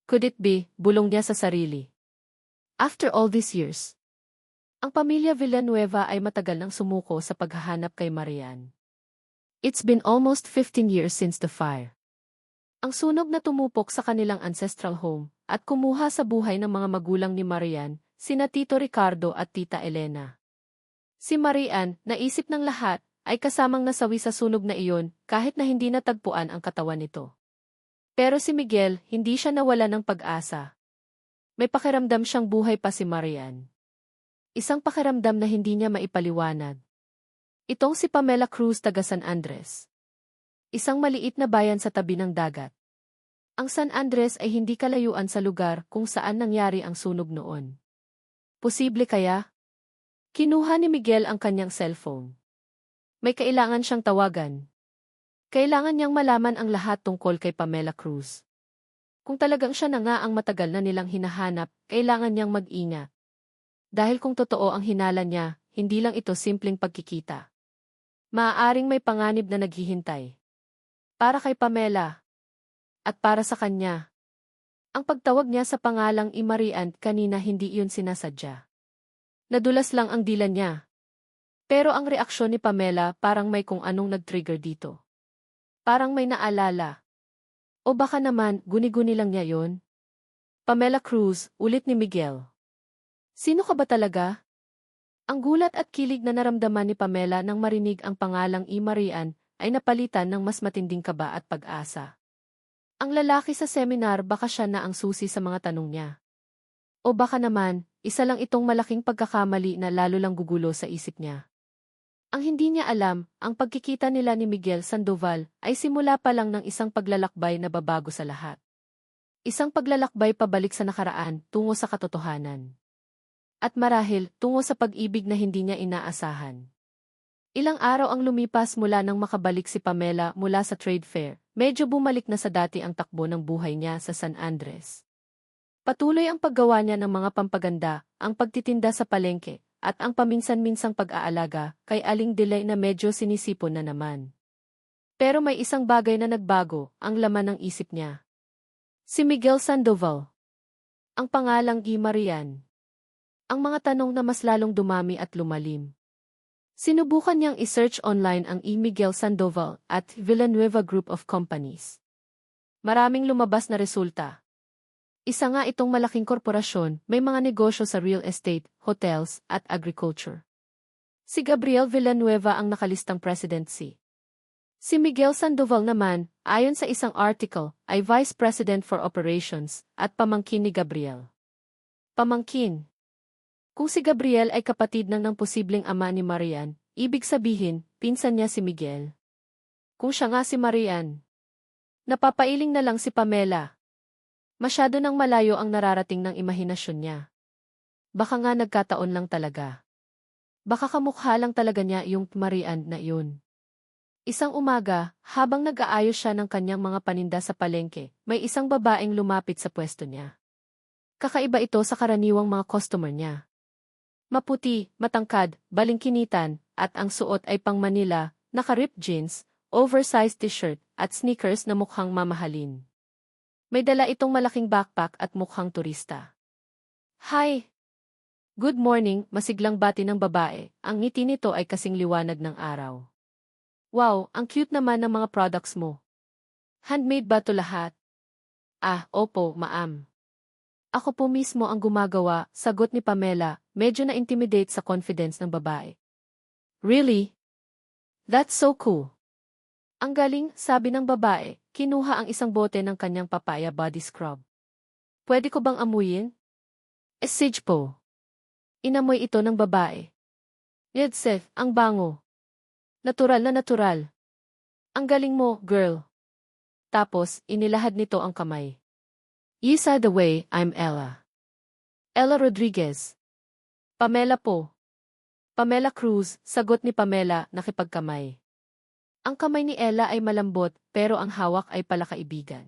Could it be, bulong niya sa sarili. After all these years. Ang pamilya Villanueva ay matagal nang sumuko sa paghahanap kay Marian. It's been almost 15 years since the fire. Ang sunog na tumupok sa kanilang ancestral home at kumuha sa buhay ng mga magulang ni Marian, sina Tito Ricardo at Tita Elena. Si Marian, naisip ng lahat, ay kasamang nasawi sa sunog na iyon kahit na hindi natagpuan ang katawan nito. Pero si Miguel, hindi siya nawala ng pag-asa. May pakiramdam siyang buhay pa si Marian. Isang pakiramdam na hindi niya maipaliwanag. Itong si Pamela Cruz taga San Andres. Isang maliit na bayan sa tabi ng dagat. Ang San Andres ay hindi kalayuan sa lugar kung saan nangyari ang sunog noon. Posible kaya? Kinuha ni Miguel ang kanyang cellphone. May kailangan siyang tawagan. Kailangan niyang malaman ang lahat tungkol kay Pamela Cruz. Kung talagang siya na nga ang matagal na nilang hinahanap, kailangan niyang mag-ingat. Dahil kung totoo ang hinala niya, hindi lang ito simpleng pagkikita. Maaaring may panganib na naghihintay. Para kay Pamela. At para sa kanya. Ang pagtawag niya sa pangalang Marian kanina hindi iyon sinasadya. Nadulas lang ang dila niya. Pero ang reaksyon ni Pamela parang may kung anong nag-trigger dito. Parang may naalala. O baka naman, guni-guni lang niya yon. Pamela Cruz, ulit ni Miguel. Sino ka ba talaga? Ang gulat at kilig na naramdaman ni Pamela nang marinig ang pangalang Marian ay napalitan ng mas matinding kaba at pag-asa. Ang lalaki sa seminar baka siya na ang susi sa mga tanong niya. O baka naman, isa lang itong malaking pagkakamali na lalo lang gugulo sa isip niya. Ang hindi niya alam, ang pagkikita nila ni Miguel Sandoval ay simula pa lang ng isang paglalakbay na babago sa lahat. Isang paglalakbay pabalik sa nakaraan, tungo sa katotohanan. At marahil, tungo sa pag-ibig na hindi niya inaasahan. Ilang araw ang lumipas mula nang makabalik si Pamela mula sa trade fair, medyo bumalik na sa dati ang takbo ng buhay niya sa San Andres. Patuloy ang paggawa niya ng mga pampaganda, ang pagtitinda sa palengke, at ang paminsan-minsang pag-aalaga kay Aling Delay na medyo sinisipon na naman. Pero may isang bagay na nagbago, ang laman ng isip niya. Si Miguel Sandoval. Ang pangalang Marian. Ang mga tanong na mas lalong dumami at lumalim. Sinubukan niyang i-search online ang Miguel Sandoval at Villanueva Group of Companies. Maraming lumabas na resulta. Isa nga itong malaking korporasyon, may mga negosyo sa real estate, hotels, at agriculture. Si Gabriel Villanueva ang nakalistang presidency. Si Miguel Sandoval naman, ayon sa isang article, ay Vice President for Operations at pamangkin ni Gabriel. Pamangkin. Kung si Gabriel ay kapatid ng posibleng ama ni Marian, ibig sabihin, pinsan niya si Miguel. Kung siya nga si Marian. Napapailing na lang si Pamela. Masyado nang malayo ang nararating ng imahinasyon niya. Baka nga nagkataon lang talaga. Baka kamukha lang talaga niya yung Marian na yun. Isang umaga, habang nag-aayos siya ng kanyang mga paninda sa palengke, may isang babaeng lumapit sa pwesto niya. Kakaiba ito sa karaniwang mga customer niya. Maputi, matangkad, balingkinitan, at ang suot ay pang Manila, naka-ripped jeans, oversized t-shirt, at sneakers na mukhang mamahalin. May dala itong malaking backpack at mukhang turista. Hi! Good morning, masiglang bati ng babae. Ang ngiti nito ay kasing liwanag ng araw. Wow, ang cute naman ng mga products mo. Handmade ba to lahat? Ah, opo, ma'am. Ako po mismo ang gumagawa, sagot ni Pamela, medyo na-intimidate sa confidence ng babae. Really? That's so cool. Ang galing, sabi ng babae, kinuha ang isang bote ng kanyang papaya body scrub. Pwede ko bang amuyin? Sige po. Inamoy ito ng babae. Yedsef, ang bango. Natural na natural. Ang galing mo, girl. Tapos, inilahad nito ang kamay. You said the way, I'm Ella. Ella Rodriguez. Pamela po. Pamela Cruz, sagot ni Pamela, nakipagkamay. Ang kamay ni Ella ay malambot, pero ang hawak ay palakaibigan.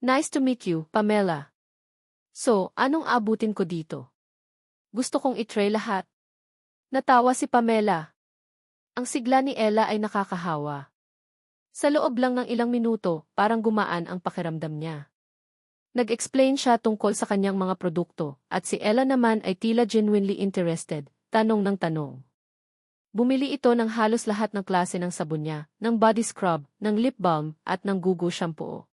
Nice to meet you, Pamela. So, anong abutin ko dito? Gusto kong itry lahat. Natawa si Pamela. Ang sigla ni Ella ay nakakahawa. Sa loob lang ng ilang minuto, parang gumaan ang pakiramdam niya. Nag-explain siya tungkol sa kanyang mga produkto, at si Ella naman ay tila genuinely interested, tanong ng tanong. Bumili ito ng halos lahat ng klase ng sabon niya, ng body scrub, ng lip balm, at ng Gugu shampoo.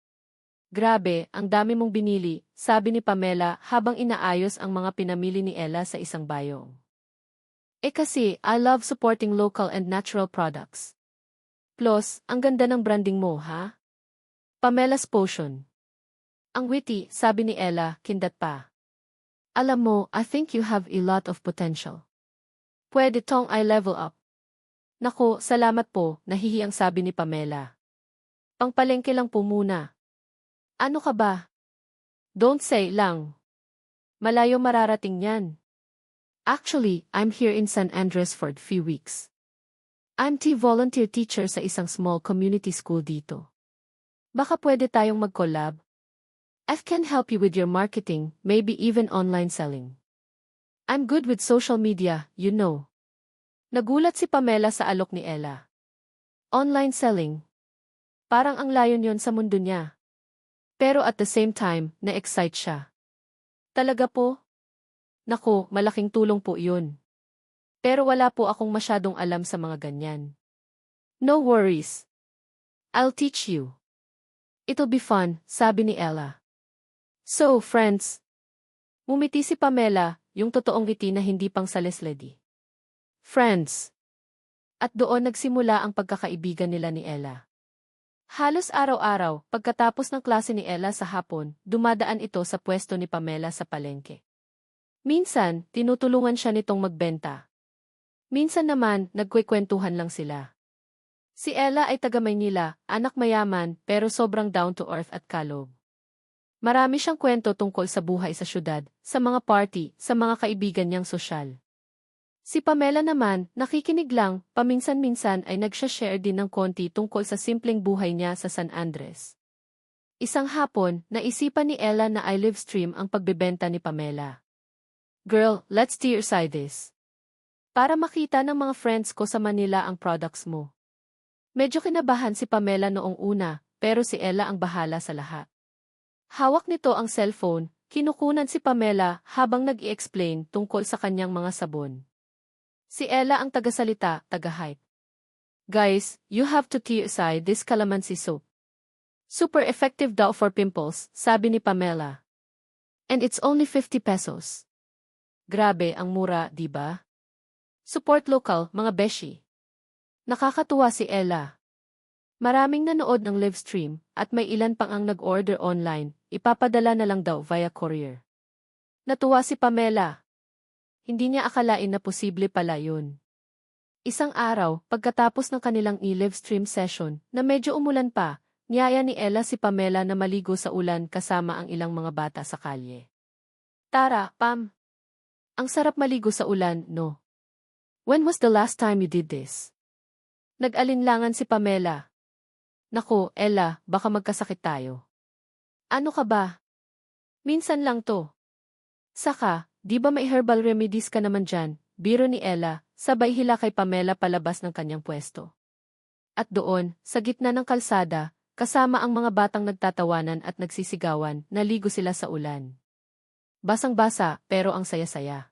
Grabe, ang dami mong binili, sabi ni Pamela habang inaayos ang mga pinamili ni Ella sa isang bayong. Kasi, I love supporting local and natural products. Plus, ang ganda ng branding mo, ha? Pamela's Potion. Ang witty, sabi ni Ella, kindat pa. Alam mo, I think you have a lot of potential. Pwede tong I level up. Naku, salamat po, nahihiyang sabi ni Pamela. Pangpalengke lang po muna. Ano ka ba? Don't say lang. Malayo mararating yan. Actually, I'm here in San Andres for a few weeks. I'm volunteer teacher sa isang small community school dito. Baka pwede tayong mag-collab? I can help you with your marketing, maybe even online selling. I'm good with social media, you know. Nagulat si Pamela sa alok ni Ella. Online selling. Parang ang layon yon sa mundo niya. Pero at the same time, na-excite siya. Talaga po? Naku, malaking tulong po yun. Pero wala po akong masyadong alam sa mga ganyan. No worries. I'll teach you. It'll be fun, sabi ni Ella. So, friends. Ngumiti si Pamela, yung totoong ngiti na hindi pang salesledi. Friends. At doon nagsimula ang pagkakaibigan nila ni Ella. Halos araw-araw, pagkatapos ng klase ni Ella sa hapon, dumadaan ito sa pwesto ni Pamela sa palengke. Minsan, tinutulungan siya nitong magbenta. Minsan naman, nagkwekwentuhan lang sila. Si Ella ay taga Maynila, anak mayaman, pero sobrang down to earth at kalog. Marami siyang kwento tungkol sa buhay sa syudad, sa mga party, sa mga kaibigan niyang sosyal. Si Pamela naman, nakikinig lang, paminsan-minsan ay nagsha-share din ng konti tungkol sa simpleng buhay niya sa San Andres. Isang hapon, naisipan ni Ella na i-livestream ang pagbebenta ni Pamela. Girl, let's tearside this. Para makita ng mga friends ko sa Manila ang products mo. Medyo kinabahan si Pamela noong una, pero si Ella ang bahala sa lahat. Hawak nito ang cellphone, kinukunan si Pamela habang nag-i-explain tungkol sa kanyang mga sabon. Si Ella ang tagasalita, taga-hype. Guys, you have to try this calamansi soap. Super effective daw for pimples, sabi ni Pamela. And it's only 50 pesos. Grabe, ang mura, di ba? Support local, mga beshi. Nakakatuwa si Ella. Maraming nanood ng livestream at may ilan pang ang nag-order online, ipapadala na lang daw via courier. Natuwa si Pamela. Hindi niya akalain na posible pala yun. Isang araw, pagkatapos ng kanilang e-livestream session, na medyo umulan pa, niyaya ni Ella si Pamela na maligo sa ulan kasama ang ilang mga bata sa kalye. Tara, Pam! Ang sarap maligo sa ulan, no? When was the last time you did this? Nag-alinlangan si Pamela. Naku, Ella, baka magkasakit tayo. Ano ka ba? Minsan lang to. Saka, di ba may herbal remedies ka naman dyan? Biro ni Ella, sabay hila kay Pamela palabas ng kanyang pwesto. At doon, sa gitna ng kalsada, kasama ang mga batang nagtatawanan at nagsisigawan, naligo sila sa ulan. Basang-basa, pero ang saya-saya.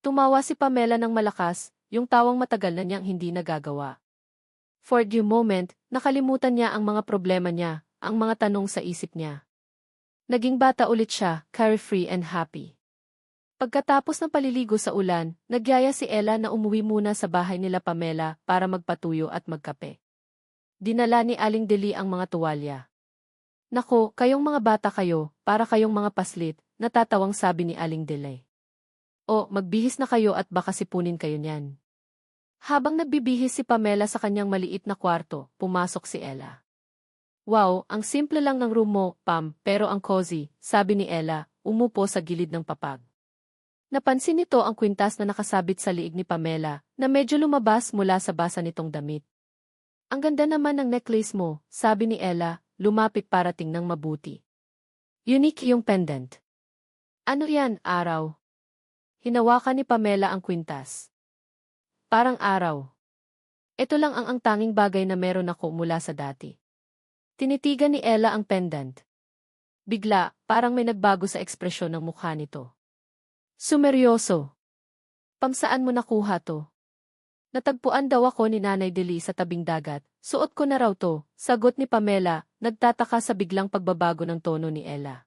Tumawa si Pamela ng malakas, yung tawang matagal na niyang hindi nagagawa. For a few moment, nakalimutan niya ang mga problema niya, ang mga tanong sa isip niya. Naging bata ulit siya, carefree and happy. Pagkatapos ng paliligo sa ulan, nagyaya si Ella na umuwi muna sa bahay nila Pamela para magpatuyo at magkape. Dinala ni Aling Deli ang mga tuwalya. Nako, kayong mga bata kayo, para kayong mga paslit, natatawang sabi ni Aling Deli. O, magbihis na kayo at baka sipunin kayo niyan. Habang nagbibihis si Pamela sa kanyang maliit na kwarto, pumasok si Ella. Wow, ang simple lang ng room mo, Pam, pero ang cozy, sabi ni Ella, umupo sa gilid ng papag. Napansin nito ang kwintas na nakasabit sa liig ni Pamela, na medyo lumabas mula sa basa nitong damit. Ang ganda naman ng necklace mo, sabi ni Ella, lumapit para tingnang mabuti. Unique yung pendant. Ano yan, araw? Hinawakan ni Pamela ang kwintas. Parang araw. Ito lang ang tanging bagay na meron ako mula sa dati. Tinitigan ni Ella ang pendant. Bigla, parang may nagbago sa ekspresyon ng mukha nito. Sumeryoso. Pam, saan mo nakuha to? Natagpuan daw ako ni Nanay Deli sa tabing dagat. Suot ko na raw to, sagot ni Pamela, nagtataka sa biglang pagbabago ng tono ni Ella.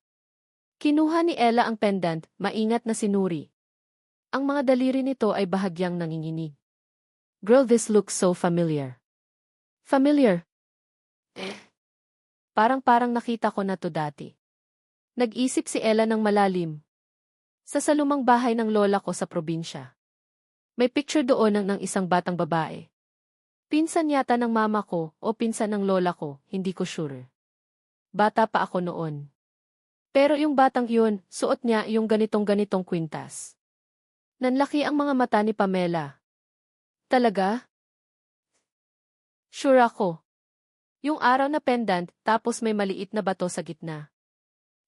Kinuha ni Ella ang pendant, maingat na sinuri. Ang mga daliri nito ay bahagyang nanginginig. Girl, this looks so familiar. Familiar? Parang nakita ko na to dati. Nag-isip si Ella ng malalim. Sa salumang bahay ng lola ko sa probinsya. May picture doon ng isang batang babae. Pinsan yata ng mama ko o pinsan ng lola ko, hindi ko sure. Bata pa ako noon. Pero yung batang yun, suot niya yung ganitong-ganitong kwintas. Nanlaki ang mga mata ni Pamela. Talaga? Sure ako. Yung araw na pendant, tapos may maliit na bato sa gitna.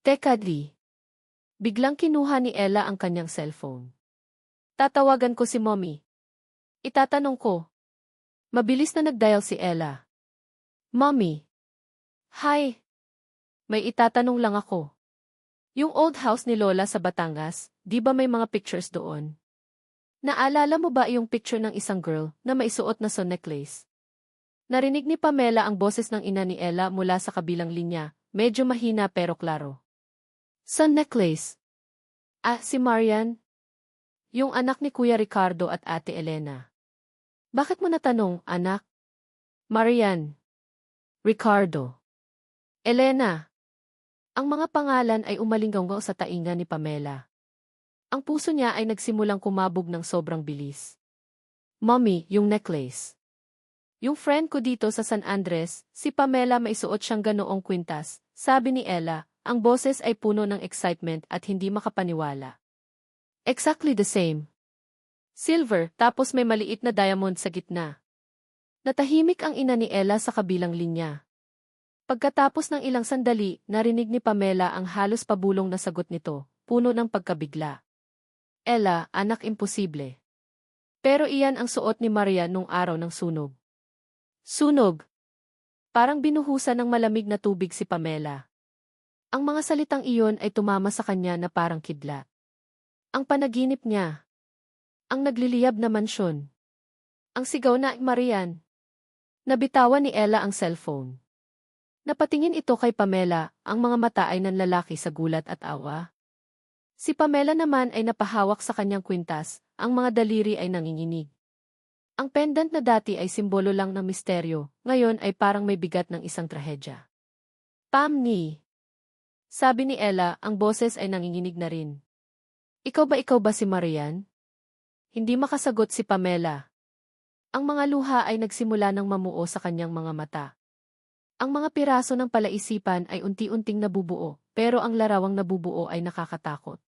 Teka, Lee. Biglang kinuha ni Ella ang kanyang cellphone. Tatawagan ko si Mommy. Itatanong ko. Mabilis na nag-dial si Ella. Mommy. Hi. May itatanong lang ako. Yung old house ni Lola sa Batangas, di ba may mga pictures doon? Naalala mo ba yung picture ng isang girl na maisuot na son necklace? Narinig ni Pamela ang boses ng ina ni Ella mula sa kabilang linya, medyo mahina pero klaro. Son necklace? Ah, si Marian? Yung anak ni Kuya Ricardo at Ate Elena. Bakit mo natanong, anak? Marian. Ricardo. Elena. Ang mga pangalan ay umalinggaw sa tainga ni Pamela. Ang puso niya ay nagsimulang kumabog ng sobrang bilis. Mommy, yung necklace. Yung friend ko dito sa San Andres, si Pamela maisuot siyang ganoong kwintas, sabi ni Ella, ang boses ay puno ng excitement at hindi makapaniwala. Exactly the same. Silver, tapos may maliit na diamond sa gitna. Natahimik ang ina ni Ella sa kabilang linya. Pagkatapos ng ilang sandali, narinig ni Pamela ang halos pabulong na sagot nito, puno ng pagkabigla. Ella, anak, imposible. Pero iyan ang suot ni Maria nung araw ng sunog. Sunog. Parang binuhusan ng malamig na tubig si Pamela. Ang mga salitang iyon ay tumama sa kanya na parang kidlat. Ang panaginip niya. Ang nagliliyab na mansyon. Ang sigaw na Marian. Nabitawan ni Ella ang cellphone. Napatingin ito kay Pamela, ang mga mata ay nanlalaki sa gulat at awa. Si Pamela naman ay napahawak sa kanyang kwintas, ang mga daliri ay nanginginig. Ang pendant na dati ay simbolo lang ng misteryo, ngayon ay parang may bigat ng isang trahedya. Pam ni. Sabi ni Ella, ang boses ay nanginginig na rin. Ikaw ba si Marian? Hindi makasagot si Pamela. Ang mga luha ay nagsimula ng mamuo sa kanyang mga mata. Ang mga piraso ng palaisipan ay unti-unting nabubuo, pero ang larawang nabubuo ay nakakatakot.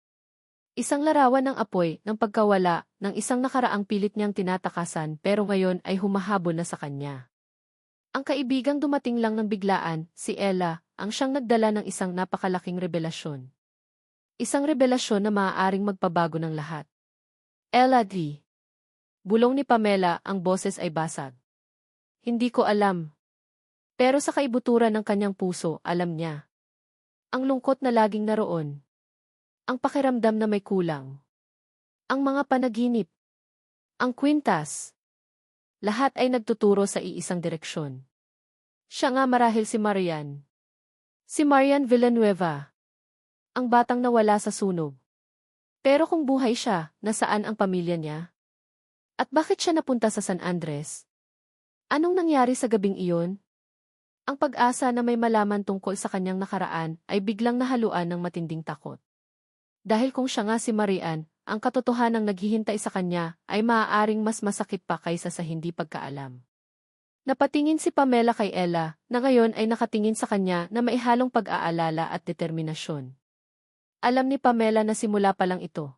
Isang larawan ng apoy, ng pagkawala, ng isang nakaraang pilit niyang tinatakasan pero ngayon ay humahabol na sa kanya. Ang kaibigang dumating lang ng biglaan, si Ella, ang siyang nagdala ng isang napakalaking revelasyon. Isang revelasyon na maaaring magpabago ng lahat. Ella D. Bulong ni Pamela, ang boses ay basag. Hindi ko alam. Pero sa kaibuturan ng kanyang puso, alam niya. Ang lungkot na laging naroon. Ang pakiramdam na may kulang. Ang mga panaginip. Ang kwintas. Lahat ay nagtuturo sa iisang direksyon. Siya nga marahil si Marian. Si Marian Villanueva. Ang batang nawala sa sunog. Pero kung buhay siya, nasaan ang pamilya niya? At bakit siya napunta sa San Andres? Anong nangyari sa gabing iyon? Ang pag-asa na may malaman tungkol sa kanyang nakaraan ay biglang nahaluan ng matinding takot. Dahil kung siya nga si Marian, ang katotohanang naghihintay sa kanya ay maaaring mas masakit pa kaysa sa hindi pagkaalam. Napatingin si Pamela kay Ella, na ngayon ay nakatingin sa kanya na may halong pag-aalala at determinasyon. Alam ni Pamela na simula pa lang ito.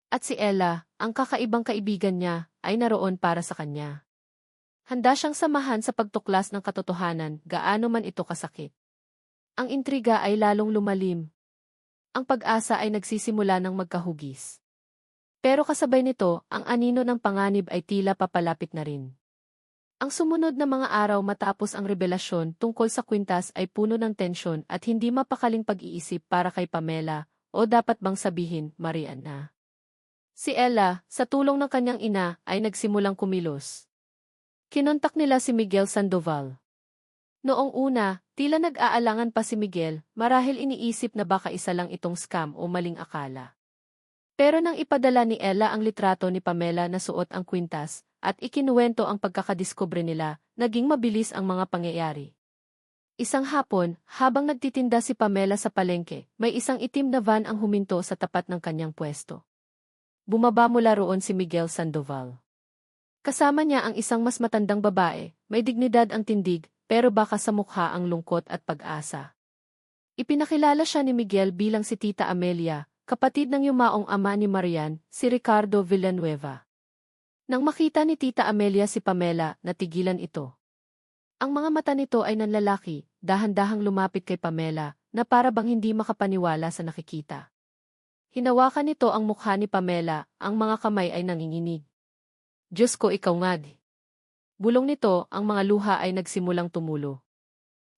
At si Ella, ang kakaibang kaibigan niya, ay naroon para sa kanya. Handa siyang samahan sa pagtuklas ng katotohanan, gaano man ito kasakit. Ang intriga ay lalong lumalim. Ang pag-asa ay nagsisimula ng magkahugis. Pero kasabay nito, ang anino ng panganib ay tila papalapit na rin. Ang sumunod na mga araw matapos ang revelasyon tungkol sa kwintas ay puno ng tensyon at hindi mapakaling pag-iisip para kay Pamela, o dapat bang sabihin, Marian na. Si Ella, sa tulong ng kanyang ina, ay nagsimulang kumilos. Kinontak nila si Miguel Sandoval. Noong una, tila nag-aalangan pa si Miguel, marahil iniisip na baka isa lang itong scam o maling akala. Pero nang ipadala ni Ella ang litrato ni Pamela na suot ang kwintas, at ikinuwento ang pagkakadiskubre nila, naging mabilis ang mga pangyayari. Isang hapon, habang nagtitinda si Pamela sa palengke, may isang itim na van ang huminto sa tapat ng kanyang pwesto. Bumaba mula roon si Miguel Sandoval. Kasama niya ang isang mas matandang babae, may dignidad ang tindig, pero baka sa mukha ang lungkot at pag-asa. Ipinakilala siya ni Miguel bilang si Tita Amelia, kapatid ng yumaong ama ni Marian, si Ricardo Villanueva. Nang makita ni Tita Amelia si Pamela, natigilan ito. Ang mga mata nito ay nanlalaki, dahan-dahang lumapit kay Pamela, na para bang hindi makapaniwala sa nakikita. Hinawakan nito ang mukha ni Pamela, ang mga kamay ay nanginginig. Diyos ko, ikaw nga di. Bulong nito, ang mga luha ay nagsimulang tumulo.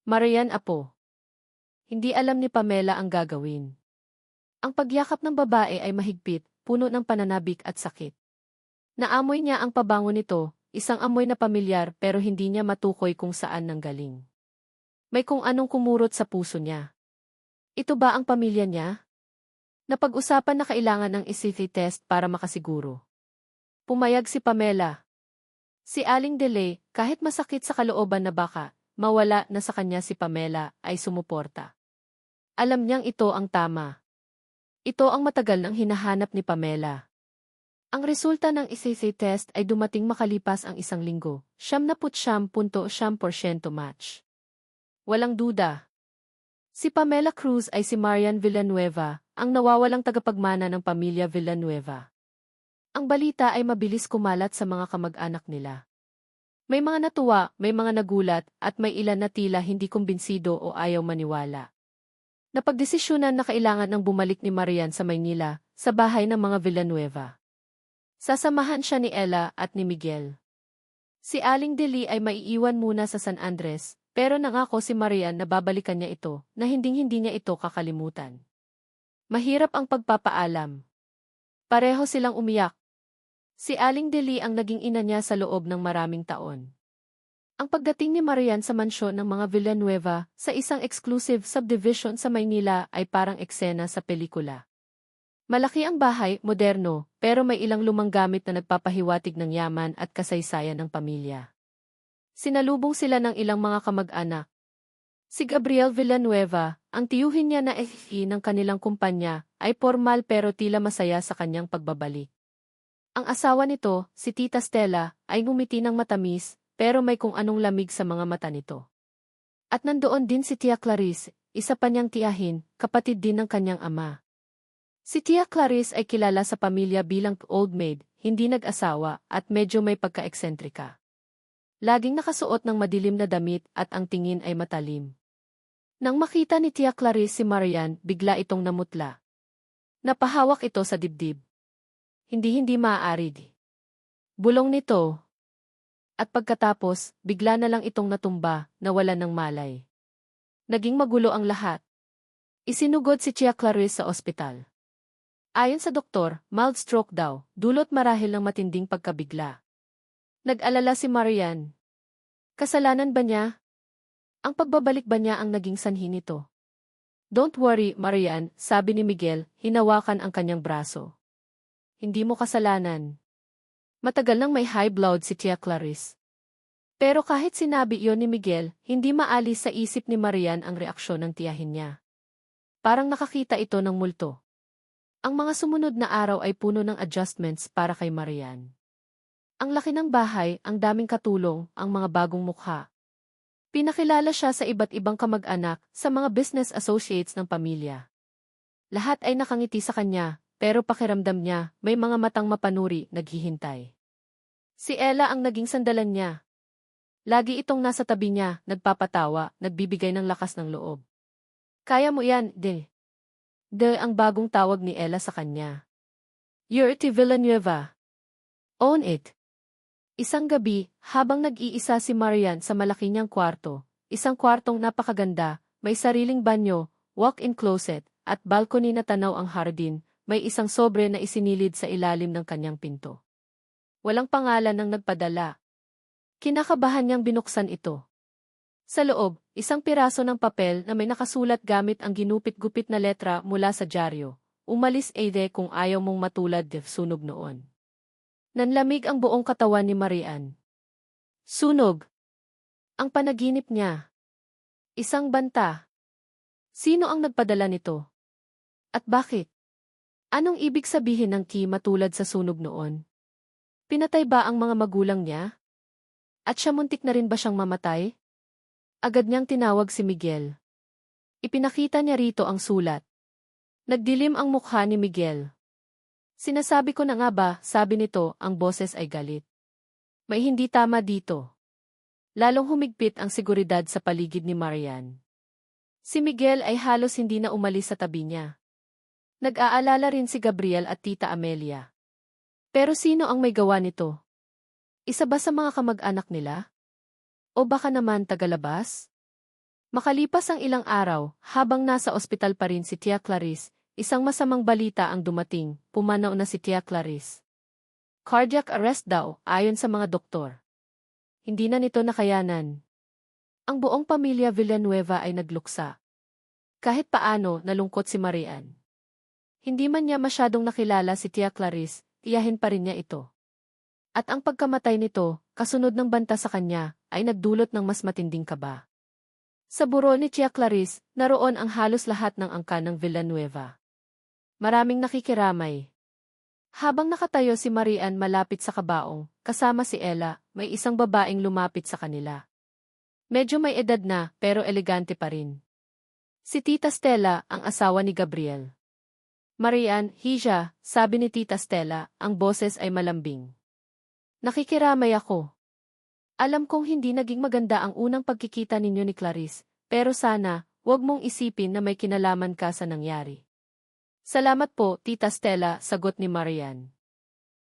Marian, apo. Hindi alam ni Pamela ang gagawin. Ang pagyakap ng babae ay mahigpit, puno ng pananabik at sakit. Naamoy niya ang pabango nito, isang amoy na pamilyar pero hindi niya matukoy kung saan nanggaling. May kung anong kumurot sa puso niya. Ito ba ang pamilya niya? Napag-usapan na kailangan ng ECT test para makasiguro. Pumayag si Pamela. Si Aling Delay, kahit masakit sa kalooban na baka, mawala na sa kanya si Pamela, ay sumuporta. Alam niyang ito ang tama. Ito ang matagal nang hinahanap ni Pamela. Ang resulta ng ECT test ay dumating makalipas ang isang linggo, 99.9% match. Walang duda. Si Pamela Cruz ay si Marian Villanueva, ang nawawalang tagapagmana ng pamilya Villanueva. Ang balita ay mabilis kumalat sa mga kamag-anak nila. May mga natuwa, may mga nagulat, at may ilan na tila hindi kumbinsido o ayaw maniwala. Napagdesisyonan na kailangan ng bumalik ni Marian sa Maynila, sa bahay ng mga Villanueva. Sasamahan siya ni Ella at ni Miguel. Si Aling Deli ay maiiwan muna sa San Andres, pero nangako si Marian na babalikan niya ito, na hinding-hindi niya ito kakalimutan. Mahirap ang pagpapaalam. Pareho silang umiyak. Si Aling Deli ang naging ina niya sa loob ng maraming taon. Ang pagdating ni Marian sa mansyon ng mga Villanueva sa isang exclusive subdivision sa Maynila ay parang eksena sa pelikula. Malaki ang bahay, moderno, pero may ilang lumang gamit na nagpapahiwatig ng yaman at kasaysayan ng pamilya. Sinalubong sila ng ilang mga kamag-anak. Si Gabriel Villanueva, ang tiyuhin niya na FE ng kanilang kumpanya, ay formal pero tila masaya sa kanyang pagbabalik. Ang asawa nito, si Tita Stella, ay ngumiti ng matamis, pero may kung anong lamig sa mga mata nito. At nandoon din si Tia Clarice, isa pa niyang tiyahin, kapatid din ng kanyang ama. Si Tia Clarice ay kilala sa pamilya bilang old maid, hindi nag-asawa, at medyo may pagka-eksentrika. Laging nakasuot ng madilim na damit at ang tingin ay matalim. Nang makita ni Tia Clarice si Marian, bigla itong namutla. Napahawak ito sa dibdib. Hindi maaari di. Bulong nito. At pagkatapos, bigla na lang itong natumba, nawalan ng malay. Naging magulo ang lahat. Isinugod si Tia Clarice sa ospital. Ayon sa doktor, mild stroke daw, dulot marahil ng matinding pagkabigla. Nag-alala si Marian. Kasalanan ba niya? Ang pagbabalik ba niya ang naging sanhi nito? Don't worry, Marian, sabi ni Miguel, hinawakan ang kanyang braso. Hindi mo kasalanan. Matagal nang may high blood si Tia Clarice. Pero kahit sinabi iyon ni Miguel, hindi maalis sa isip ni Marian ang reaksyon ng tiyahin niya. Parang nakakita ito ng multo. Ang mga sumunod na araw ay puno ng adjustments para kay Marian. Ang laki ng bahay, ang daming katulong, ang mga bagong mukha. Pinakilala siya sa iba't ibang kamag-anak, sa mga business associates ng pamilya. Lahat ay nakangiti sa kanya, pero pakiramdam niya, may mga matang mapanuri, naghihintay. Si Ella ang naging sandalan niya. Lagi itong nasa tabi niya, nagpapatawa, nagbibigay ng lakas ng loob. Kaya mo yan, de. De ang bagong tawag ni Ella sa kanya. You're T. Villanueva. Own it. Isang gabi, habang nag-iisa si Marian sa malaki niyang kwarto, isang kwartong napakaganda, may sariling banyo, walk-in closet, at balcony na tanaw ang hardin, may isang sobre na isinilid sa ilalim ng kanyang pinto. Walang pangalan ng nagpadala. Kinakabahan niyang binuksan ito. Sa loob, isang piraso ng papel na may nakasulat gamit ang ginupit-gupit na letra mula sa dyaryo. Umalis Aide kung ayaw mong matulad sunog noon. Nanlamig ang buong katawan ni Marian. Sunog. Ang panaginip niya. Isang banta. Sino ang nagpadala nito? At bakit? Anong ibig sabihin ng ki matulad sa sunog noon? Pinatay ba ang mga magulang niya? At siya muntik na rin ba siyang mamatay? Agad niyang tinawag si Miguel. Ipinakita niya rito ang sulat. Nagdilim ang mukha ni Miguel. Sinasabi ko na nga ba, sabi nito, ang boses ay galit. May hindi tama dito. Lalong humigpit ang seguridad sa paligid ni Marian. Si Miguel ay halos hindi na umalis sa tabi niya. Nag-aalala rin si Gabriel at Tita Amelia. Pero sino ang may gawa nito? Isa ba sa mga kamag-anak nila? O baka naman tagalabas? Makalipas ang ilang araw, habang nasa ospital pa rin si Tia Clarice, isang masamang balita ang dumating, pumanaw na si Tia Clarice. Cardiac arrest daw, ayon sa mga doktor. Hindi na nito nakayanan. Ang buong pamilya Villanueva ay nagluksa. Kahit paano, nalungkot si Marian. Hindi man niya masyadong nakilala si Tia Clarice, tiyahin pa rin niya ito. At ang pagkamatay nito, kasunod ng banta sa kanya, ay nagdulot ng mas matinding kaba. Sa burol ni Tia Clarice, naroon ang halos lahat ng angkan ng Villanueva. Maraming nakikiramay. Habang nakatayo si Marian malapit sa kabaong, kasama si Ella, may isang babaeng lumapit sa kanila. Medyo may edad na, pero elegante pa rin. Si Tita Stella, ang asawa ni Gabriel. Marian, Hija, sabi ni Tita Stella, ang boses ay malambing. Nakikiramay ako. Alam kong hindi naging maganda ang unang pagkikita ninyo ni Clarice, pero sana, huwag mong isipin na may kinalaman ka sa nangyari. Salamat po, Tita Stella, sagot ni Marian.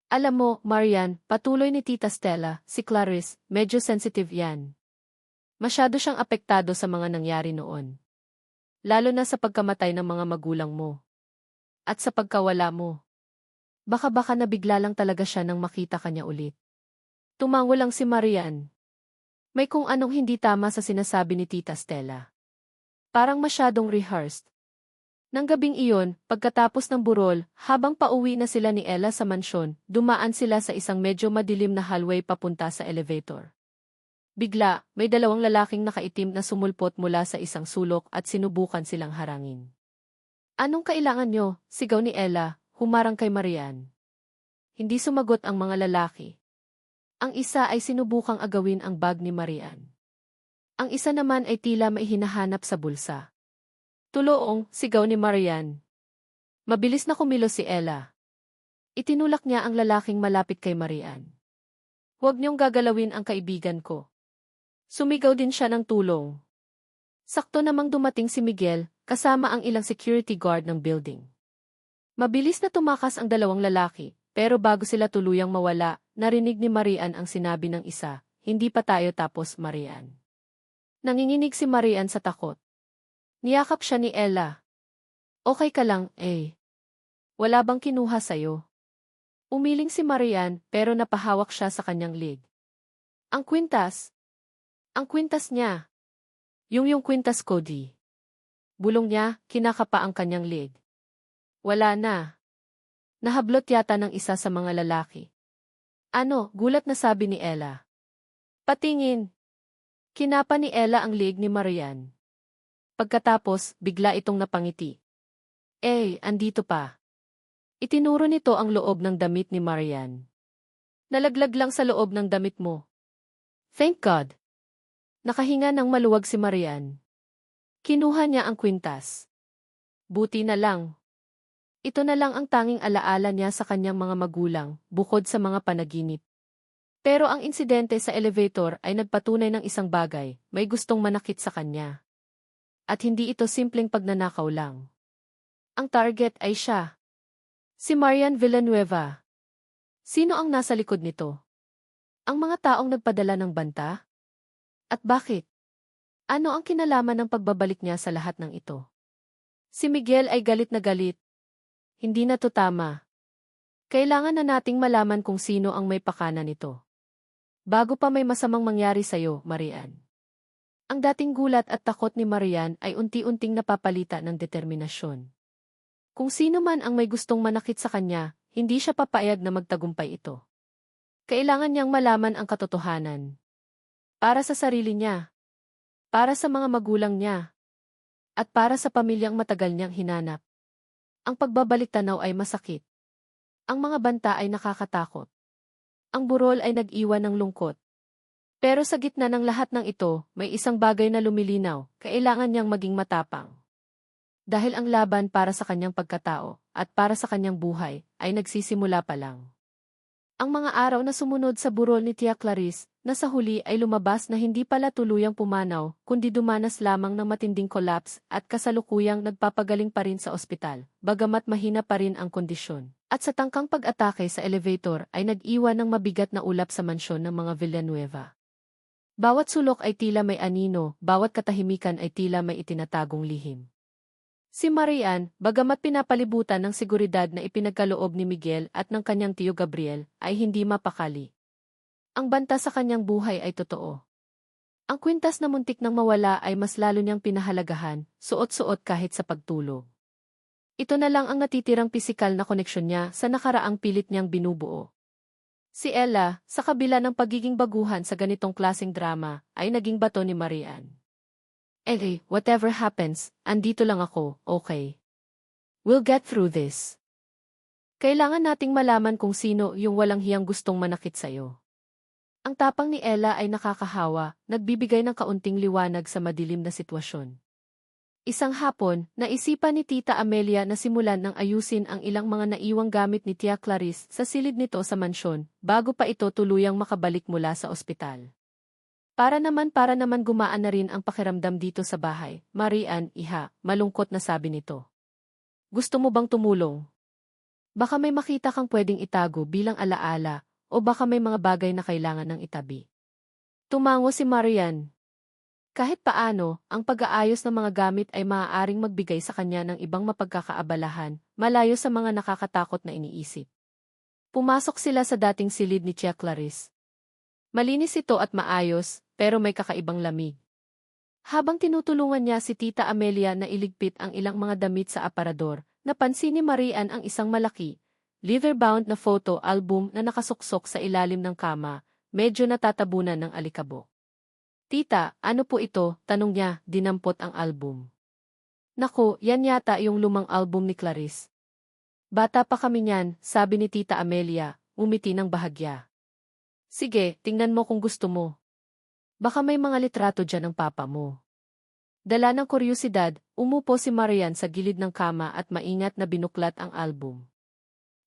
Alam mo, Marian, patuloy ni Tita Stella, si Clarice, medyo sensitive yan. Masyado siyang apektado sa mga nangyari noon. Lalo na sa pagkamatay ng mga magulang mo. At sa pagkawala mo. Baka nabigla lang talaga siya nang makita kanya ulit. Tumango lang si Marian. May kung anong hindi tama sa sinasabi ni Tita Stella. Parang masyadong rehearsed. Nang gabing iyon, pagkatapos ng burol, habang pauwi na sila ni Ella sa mansyon, dumaan sila sa isang medyo madilim na hallway papunta sa elevator. Bigla, may dalawang lalaking nakaitim na sumulpot mula sa isang sulok at sinubukan silang harangin. Anong kailangan nyo? Sigaw ni Ella, humarang kay Marian. Hindi sumagot ang mga lalaki. Ang isa ay sinubukang agawin ang bag ni Marian. Ang isa naman ay tila may hinahanap sa bulsa. Tuloong, sigaw ni Marian. Mabilis na kumilos si Ella. Itinulak niya ang lalaking malapit kay Marian. Huwag niyong gagalawin ang kaibigan ko. Sumigaw din siya ng tulong. Sakto namang dumating si Miguel, kasama ang ilang security guard ng building. Mabilis na tumakas ang dalawang lalaki, pero bago sila tuluyang mawala, narinig ni Marian ang sinabi ng isa, hindi pa tayo tapos, Marian. Nanginginig si Marian sa takot. Niyakap siya ni Ella. Okay ka lang, eh. Wala bang kinuha sa'yo? Umiling si Marian pero napahawak siya sa kanyang leg. Ang kwintas. Ang kwintas niya. Yung kwintas ko di. Bulong niya, kinakapa ang kanyang leg. Wala na. Nahablot yata ng isa sa mga lalaki. Ano, gulat na sabi ni Ella. Patingin. Kinapa ni Ella ang leg ni Marian. Pagkatapos, bigla itong napangiti. Andito pa. Itinuro nito ang loob ng damit ni Marian. Nalaglag lang sa loob ng damit mo. Thank God. Nakahinga ng maluwag si Marian. Kinuha niya ang kwintas. Buti na lang. Ito na lang ang tanging alaala niya sa kanyang mga magulang, bukod sa mga panaginip. Pero ang insidente sa elevator ay nagpatunay ng isang bagay, may gustong manakit sa kanya. At hindi ito simpleng pagnanakaw lang. Ang target ay siya. Si Marian Villanueva. Sino ang nasa likod nito? Ang mga taong nagpadala ng banta? At bakit? Ano ang kinalaman ng pagbabalik niya sa lahat ng ito? Si Miguel ay galit na galit. Hindi na to tama. Kailangan na nating malaman kung sino ang may pakana nito. Bago pa may masamang mangyari sa'yo, Marian. Ang dating gulat at takot ni Marian ay unti-unting napapalita ng determinasyon. Kung sino man ang may gustong manakit sa kanya, hindi siya papayag na magtagumpay ito. Kailangan niyang malaman ang katotohanan. Para sa sarili niya. Para sa mga magulang niya. At para sa pamilyang matagal niyang hinanap. Ang pagbabalik tanaw ay masakit. Ang mga banta ay nakakatakot. Ang burol ay nag-iwan ng lungkot. Pero sa gitna ng lahat ng ito, may isang bagay na lumilinaw, kailangan niyang maging matapang. Dahil ang laban para sa kanyang pagkatao, at para sa kanyang buhay, ay nagsisimula pa lang. Ang mga araw na sumunod sa burol ni Tia Clarice, na sa huli ay lumabas na hindi pala tuluyang pumanaw, kundi dumanas lamang ng matinding collapse at kasalukuyang nagpapagaling pa rin sa ospital, bagamat mahina pa rin ang kondisyon. At sa tangkang pag-atake sa elevator ay nag-iwan ng mabigat na ulap sa mansyon ng mga Villanueva. Bawat sulok ay tila may anino, bawat katahimikan ay tila may itinatagong lihim. Si Marian, bagamat pinapalibutan ng seguridad na ipinagkaloob ni Miguel at ng kanyang tiyo Gabriel, ay hindi mapakali. Ang banta sa kanyang buhay ay totoo. Ang kwintas na muntik nang mawala ay mas lalo niyang pinahalagahan, suot-suot kahit sa pagtulog. Ito na lang ang natitirang pisikal na koneksyon niya sa nakaraang pilit niyang binubuo. Si Ella, sa kabila ng pagiging baguhan sa ganitong klaseng drama, ay naging bato ni Marian. Whatever happens, andito lang ako, okay? We'll get through this. Kailangan nating malaman kung sino yung walang hiyang gustong manakit sa'yo. Ang tapang ni Ella ay nakakahawa, nagbibigay ng kaunting liwanag sa madilim na sitwasyon. Isang hapon, naisipan ni Tita Amelia na simulan ng ayusin ang ilang mga naiwang gamit ni Tia Clarice sa silid nito sa mansyon, bago pa ito tuluyang makabalik mula sa ospital. Para naman gumaan na rin ang pakiramdam dito sa bahay, Marian, iha, malungkot na sabi nito. Gusto mo bang tumulong? Baka may makita kang pwedeng itago bilang alaala, o baka may mga bagay na kailangan ng itabi. Tumango si Marian. Kahit paano, ang pag-aayos ng mga gamit ay maaaring magbigay sa kanya ng ibang mapagkakaabalahan, malayo sa mga nakakatakot na iniisip. Pumasok sila sa dating silid ni Tia Clarice. Malinis ito at maayos, pero may kakaibang lamig. Habang tinutulungan niya si Tita Amelia na iligpit ang ilang mga damit sa aparador, napansin ni Marian ang isang malaki, leather-bound na photo album na nakasuksok sa ilalim ng kama, medyo natatabunan ng alikabok. Tita, ano po ito? Tanong niya, dinampot ang album. Naku, yan yata yung lumang album ni Clarice. Bata pa kami niyan, sabi ni Tita Amelia, umiti ng bahagya. Sige, tingnan mo kung gusto mo. Baka may mga litrato dyan ng papa mo. Dala ng kuryosidad, umupo si Marian sa gilid ng kama at maingat na binuklat ang album.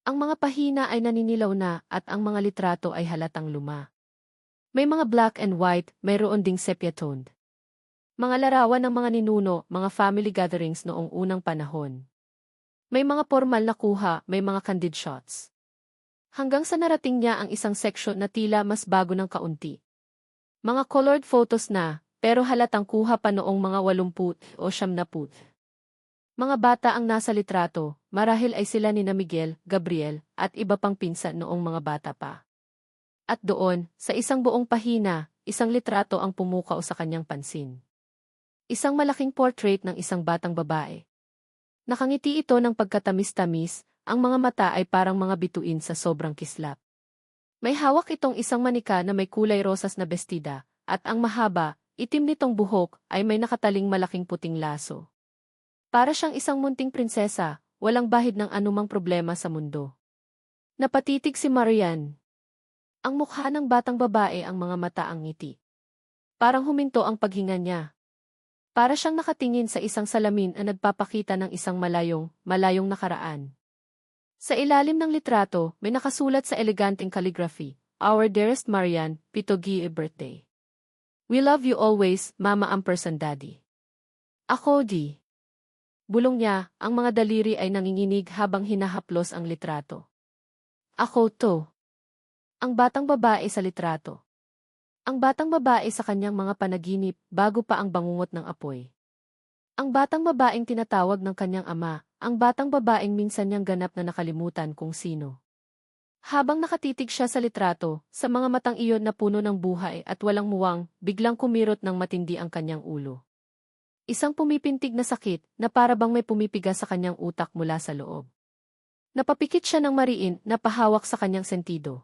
Ang mga pahina ay naninilaw na at ang mga litrato ay halatang luma. May mga black and white, mayroon ding sepia-toned. Mga larawan ng mga ninuno, mga family gatherings noong unang panahon. May mga formal na kuha, may mga candid shots. Hanggang sa narating niya ang isang seksyon na tila mas bago ng kaunti. Mga colored photos na, pero halatang kuha pa noong mga 80 o 70. Mga bata ang nasa litrato, marahil ay sila ni na Miguel, Gabriel, at iba pang pinsan noong mga bata pa. At doon, sa isang buong pahina, isang litrato ang pumukaw sa kanyang pansin. Isang malaking portrait ng isang batang babae. Nakangiti ito ng pagkatamis-tamis, ang mga mata ay parang mga bituin sa sobrang kislap. May hawak itong isang manika na may kulay rosas na bestida, at ang mahaba, itim nitong buhok ay may nakataling malaking puting laso. Para siyang isang munting prinsesa, walang bahid ng anumang problema sa mundo. Napatitig si Marian. Ang mukha ng batang babae ang mga mata ang ngiti. Parang huminto ang paghinga niya. Para siyang nakatingin sa isang salamin na nagpapakita ng isang malayong nakaraan. Sa ilalim ng litrato, may nakasulat sa eleganteng calligraphy, Our dearest Marian, Pitogi birthday. We love you always, Mama Ampersand Daddy. Ako di. Bulong niya, ang mga daliri ay nanginginig habang hinahaplos ang litrato. Ako to. Ang batang babae sa litrato. Ang batang babae sa kanyang mga panaginip bago pa ang bangungot ng apoy. Ang batang babaeng tinatawag ng kanyang ama, ang batang babaeng minsan niyang ganap na nakalimutan kung sino. Habang nakatitig siya sa litrato, sa mga matang iyon na puno ng buhay at walang muwang, biglang kumirot ng matindi ang kanyang ulo. Isang pumipintig na sakit na para bang may pumipigas sa kanyang utak mula sa loob. Napapikit siya ng mariin na pahawak sa kanyang sentido.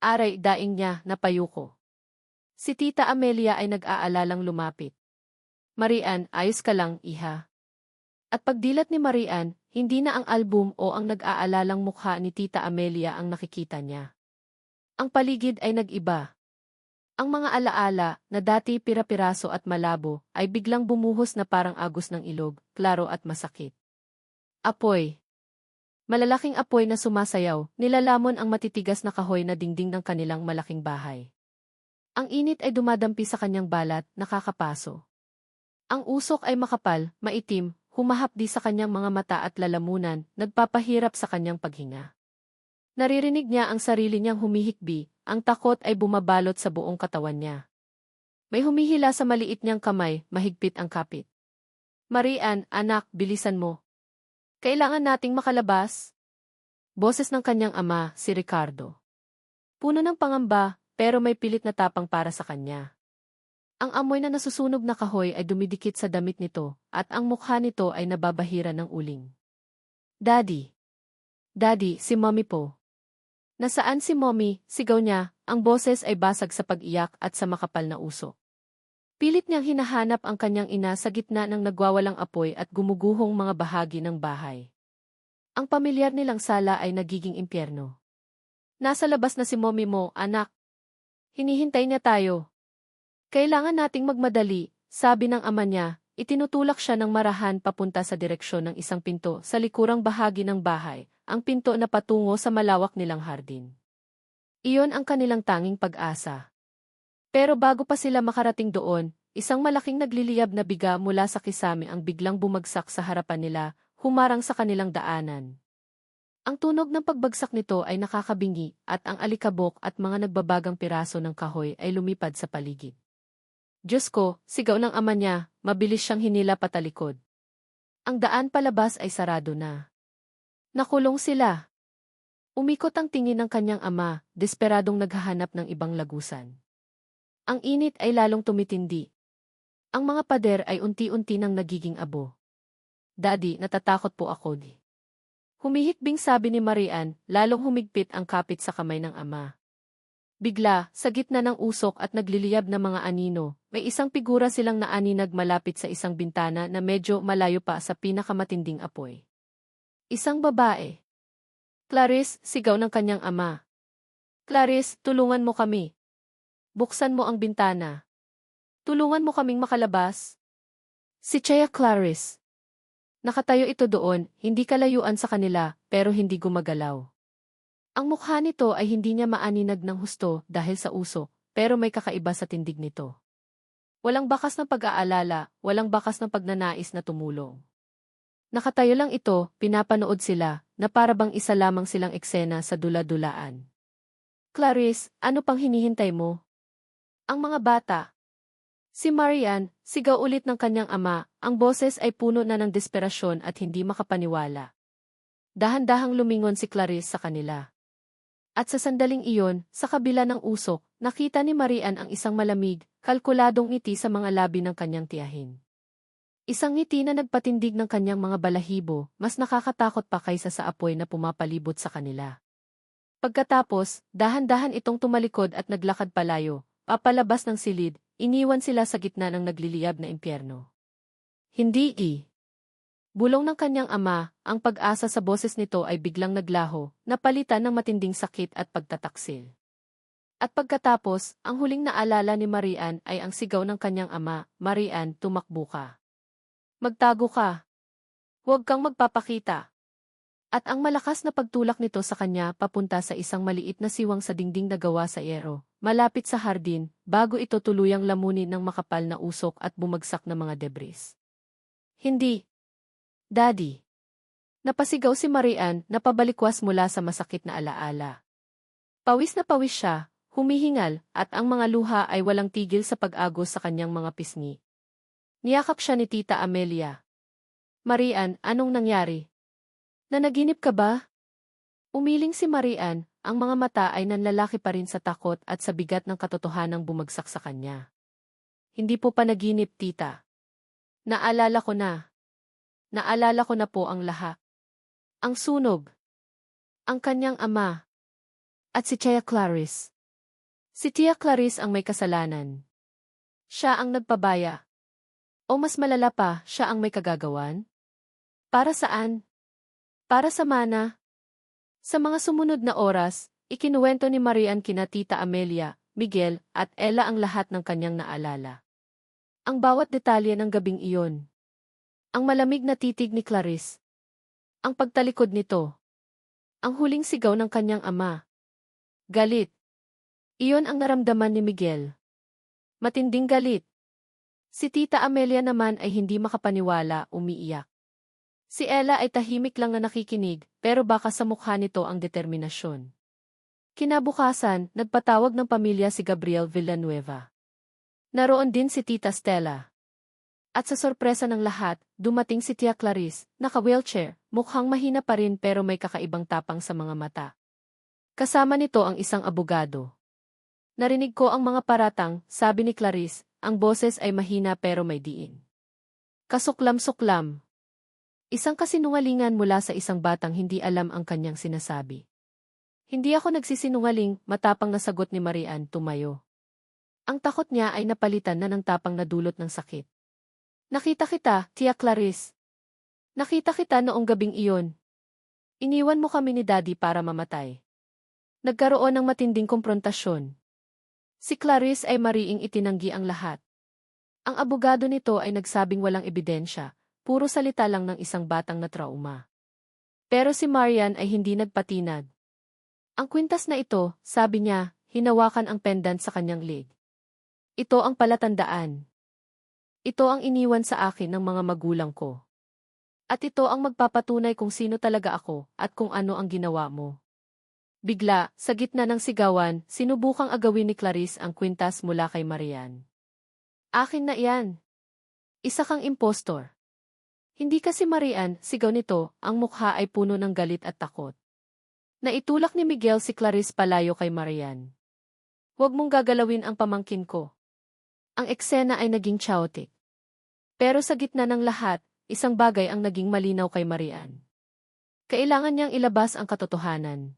Aray, daing niya, napayuko. Si Tita Amelia ay nag-aalalang lumapit. Marian, ayos ka lang, iha. At pagdilat ni Marian, hindi na ang album o ang nag-aalalang mukha ni Tita Amelia ang nakikita niya. Ang paligid ay nag-iba. Ang mga alaala, na dati pira-piraso at malabo, ay biglang bumuhos na parang agos ng ilog, klaro at masakit. Apoy. Malalaking apoy na sumasayaw, nilalamon ang matitigas na kahoy na dingding ng kanilang malaking bahay. Ang init ay dumadampi sa kanyang balat, nakakapaso. Ang usok ay makapal, maitim, humahapdi sa kanyang mga mata at lalamunan, nagpapahirap sa kanyang paghinga. Naririnig niya ang sarili niyang humihikbi, ang takot ay bumabalot sa buong katawan niya. May humihila sa maliit niyang kamay, mahigpit ang kapit. Marian, anak, bilisan mo. Kailangan nating makalabas. Boses ng kanyang ama, si Ricardo. Puno ng pangamba, pero may pilit na tapang para sa kanya. Ang amoy na nasusunog na kahoy ay dumidikit sa damit nito, at ang mukha nito ay nababahira ng uling. Daddy! Daddy, si Mommy po. Nasaan si Mommy? Sigaw niya, ang boses ay basag sa pag-iyak at sa makapal na usok. Pilit niyang hinahanap ang kanyang ina sa gitna ng nagwawalang apoy at gumuguhong mga bahagi ng bahay. Ang pamilyar nilang sala ay nagiging impyerno. Nasa labas na si Mommy mo, anak. Hinihintay niya tayo. Kailangan nating magmadali, sabi ng ama niya, itinutulak siya ng marahan papunta sa direksyon ng isang pinto sa likurang bahagi ng bahay, ang pinto na patungo sa malawak nilang hardin. Iyon ang kanilang tanging pag-asa. Pero bago pa sila makarating doon, isang malaking nagliliyab na biga mula sa kisame ang biglang bumagsak sa harapan nila, humarang sa kanilang daanan. Ang tunog ng pagbagsak nito ay nakakabingi at ang alikabok at mga nagbabagang piraso ng kahoy ay lumipad sa paligid. Diyos ko, sigaw ng ama niya, mabilis siyang hinila patalikod. Ang daan palabas ay sarado na. Nakulong sila. Umikot ang tingin ng kanyang ama, desperadong naghahanap ng ibang lagusan. Ang init ay lalong tumitindi. Ang mga pader ay unti-unti nang nagiging abo. Daddy, natatakot po ako di. Humihikbing sabi ni Marian, lalong humigpit ang kapit sa kamay ng ama. Bigla, sa gitna ng usok at nagliliyab na mga anino, may isang figura silang naaninag malapit sa isang bintana na medyo malayo pa sa pinakamatinding apoy. Isang babae. Clarice, sigaw ng kanyang ama. Clarice, tulungan mo kami. Buksan mo ang bintana. Tulungan mo kaming makalabas. Si Chea Clarice. Nakatayo ito doon, hindi kalayuan sa kanila, pero hindi gumagalaw. Ang mukha nito ay hindi niya maaninag ng husto dahil sa usok, pero may kakaiba sa tindig nito. Walang bakas ng pag-aalala, walang bakas ng pagnanais na tumulong. Nakatayo lang ito, pinapanood sila, na para bang isa lamang silang eksena sa dula-dulaan. Clarice, ano pang hinihintay mo? Ang mga bata. Si Marian, sigaw ulit ng kanyang ama, ang boses ay puno na ng desperasyon at hindi makapaniwala. Dahan-dahang lumingon si Clarice sa kanila. At sa sandaling iyon, sa kabila ng usok, nakita ni Marian ang isang malamig, kalkuladong ngiti sa mga labi ng kanyang tiyahin. Isang ngiti na nagpatindig ng kanyang mga balahibo, mas nakakatakot pa kaysa sa apoy na pumapalibot sa kanila. Pagkatapos, dahan-dahan itong tumalikod at naglakad palayo, papalabas ng silid, iniwan sila sa gitna ng nagliliyab na impyerno. Hindi Bulong ng kanyang ama, ang pag-asa sa boses nito ay biglang naglaho, napalitan ng matinding sakit at pagtataksil. At pagkatapos, ang huling naalala ni Marian ay ang sigaw ng kanyang ama, Marian, tumakbo ka. Magtago ka. Huwag kang magpapakita. At ang malakas na pagtulak nito sa kanya papunta sa isang maliit na siwang sa dingding na gawa sa yero, malapit sa hardin, bago ito tuluyang lamunin ng makapal na usok at bumagsak na mga debris. Hindi. Daddy. Napasigaw si Marian na pabalikwas mula sa masakit na alaala. Pawis na pawis siya, humihingal, at ang mga luha ay walang tigil sa pag-agos sa kanyang mga pisngi. Niyakap siya ni Tita Amelia. Marian, anong nangyari? Nanaginip ka ba? Umiling si Marian, ang mga mata ay nanlalaki pa rin sa takot at sa bigat ng katotohanang bumagsak sa kanya. Hindi po panaginip, tita. Naalala ko na. Naalala ko na po ang lahat. Ang sunog. Ang kanyang ama. At si Tia Clarice. Si Tia Clarice ang may kasalanan. Siya ang nagpabaya. O mas malala pa, siya ang may kagagawan? Para saan? Para sa mana? Sa mga sumunod na oras, ikinuwento ni Marian kina Tita Amelia, Miguel, at Ella ang lahat ng kanyang naalala. Ang bawat detalye ng gabing iyon. Ang malamig na titig ni Clarice. Ang pagtalikod nito. Ang huling sigaw ng kanyang ama. Galit. Iyon ang naramdaman ni Miguel. Matinding galit. Si Tita Amelia naman ay hindi makapaniwala, umiiyak. Si Ella ay tahimik lang na nakikinig, pero baka sa mukha nito ang determinasyon. Kinabukasan, nagpatawag ng pamilya si Gabriel Villanueva. Naroon din si Tita Stella. At sa sorpresa ng lahat, dumating si Tia Clarice, naka-wheelchair, mukhang mahina pa rin pero may kakaibang tapang sa mga mata. Kasama nito ang isang abogado. Narinig ko ang mga paratang, sabi ni Clarice, ang boses ay mahina pero may diin. Kasuklam-suklam. Isang kasinungalingan mula sa isang batang hindi alam ang kanyang sinasabi. Hindi ako nagsisinungaling, matapang na sagot ni Marian, tumayo. Ang takot niya ay napalitan na ng tapang na dulot ng sakit. Nakita kita, Tia Clarice. Nakita kita noong gabing iyon. Iniwan mo kami ni Daddy para mamatay. Nagkaroon ng matinding komprontasyon. Si Clarice ay mariing itinanggi ang lahat. Ang abogado nito ay nagsabing walang ebidensya, puro salita lang ng isang batang na trauma. Pero si Marian ay hindi nagpatinag. Ang kwintas na ito, sabi niya, hinawakan ang pendant sa kanyang leg. Ito ang palatandaan. Ito ang iniwan sa akin ng mga magulang ko. At ito ang magpapatunay kung sino talaga ako at kung ano ang ginawa mo. Bigla, sa gitna ng sigawan, sinubukang agawin ni Clarice ang kwintas mula kay Marian. Akin na iyan. Isa kang impostor. Hindi kasi Marian, sigaw nito, ang mukha ay puno ng galit at takot. Naitulak ni Miguel si Clarice palayo kay Marian. Huwag mong gagalawin ang pamangkin ko. Ang eksena ay naging chaotic. Pero sa gitna ng lahat, isang bagay ang naging malinaw kay Marian. Kailangan niyang ilabas ang katotohanan.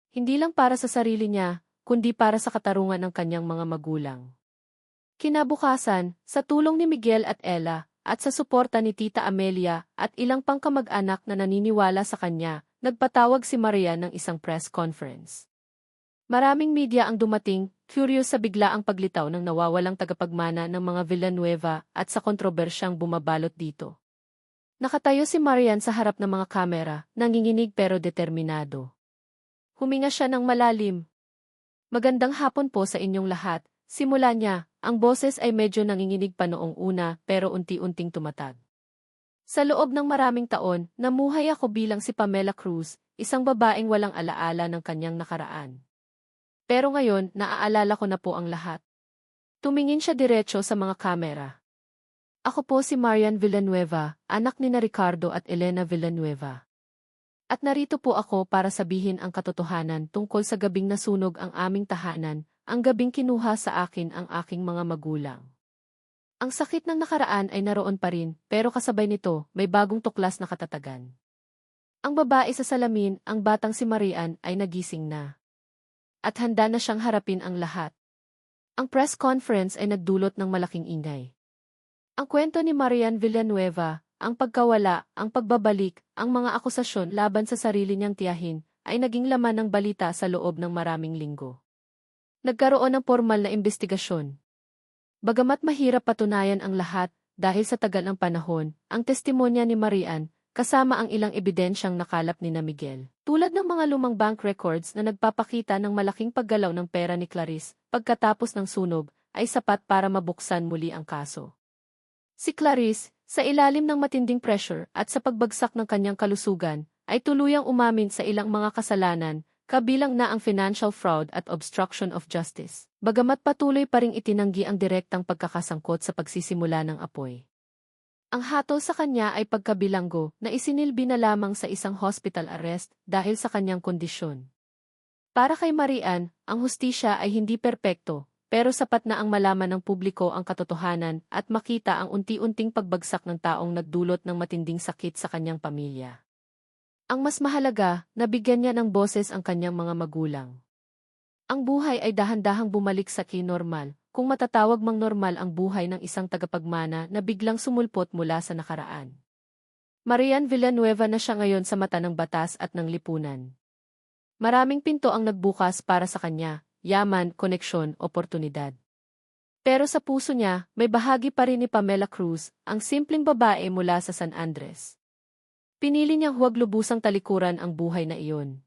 Hindi lang para sa sarili niya, kundi para sa katarungan ng kanyang mga magulang. Kinabukasan, sa tulong ni Miguel at Ella, at sa suporta ni Tita Amelia at ilang pang kamag-anak na naniniwala sa kanya, nagpatawag si Maria ng isang press conference. Maraming media ang dumating, curious sa biglaang paglitaw ng nawawalang tagapagmana ng mga Villanueva at sa kontrobersyang bumabalot dito. Nakatayo si Marian sa harap ng mga kamera, nanginginig pero determinado. Huminga siya ng malalim. Magandang hapon po sa inyong lahat. Simula niya, ang boses ay medyo nanginginig pa noong una pero unti-unting tumatag. Sa loob ng maraming taon, namuhay ako bilang si Pamela Cruz, isang babaeng walang alaala ng kanyang nakaraan. Pero ngayon, naaalala ko na po ang lahat. Tumingin siya diretso sa mga kamera. Ako po si Marian Villanueva, anak ni na Ricardo at Elena Villanueva. At narito po ako para sabihin ang katotohanan tungkol sa gabing nasunog ang aming tahanan, ang gabing kinuha sa akin ang aking mga magulang. Ang sakit ng nakaraan ay naroon pa rin, pero kasabay nito, may bagong tuklas na katatagan. Ang babae sa salamin, ang batang si Marian, ay nagising na. At handa na siyang harapin ang lahat. Ang press conference ay nagdulot ng malaking ingay. Ang kwento ni Marian Villanueva, ang pagkawala, ang pagbabalik, ang mga akusasyon laban sa sarili niyang tiyahin, ay naging laman ng balita sa loob ng maraming linggo. Nagkaroon ng formal na imbestigasyon. Bagamat mahirap patunayan ang lahat, dahil sa tagal ng panahon, ang testimonya ni Marian, kasama ang ilang ebidensyang nakalap ni na Miguel. Tulad ng mga lumang bank records na nagpapakita ng malaking paggalaw ng pera ni Clarice, pagkatapos ng sunog, ay sapat para mabuksan muli ang kaso. Si Clarice, sa ilalim ng matinding pressure at sa pagbagsak ng kanyang kalusugan, ay tuluyang umamin sa ilang mga kasalanan, kabilang na ang financial fraud at obstruction of justice. Bagamat patuloy pa ring itinanggi ang direktang pagkakasangkot sa pagsisimula ng apoy. Ang hatol sa kanya ay pagkabilanggo na isinilbi na lamang sa isang hospital arrest dahil sa kanyang kondisyon. Para kay Marian, ang hustisya ay hindi perpekto, pero sapat na ang malaman ng publiko ang katotohanan at makita ang unti-unting pagbagsak ng taong nagdulot ng matinding sakit sa kanyang pamilya. Ang mas mahalaga, nabigyan niya ng boses ang kanyang mga magulang. Ang buhay ay dahan-dahang bumalik sa kinormal, kung matatawag mang normal ang buhay ng isang tagapagmana na biglang sumulpot mula sa nakaraan. Marian Villanueva na siya ngayon sa mata ng batas at ng lipunan. Maraming pinto ang nagbukas para sa kanya, yaman, koneksyon, oportunidad. Pero sa puso niya, may bahagi pa rin ni Pamela Cruz, ang simpleng babae mula sa San Andres. Pinili niyang huwag lubusang talikuran ang buhay na iyon.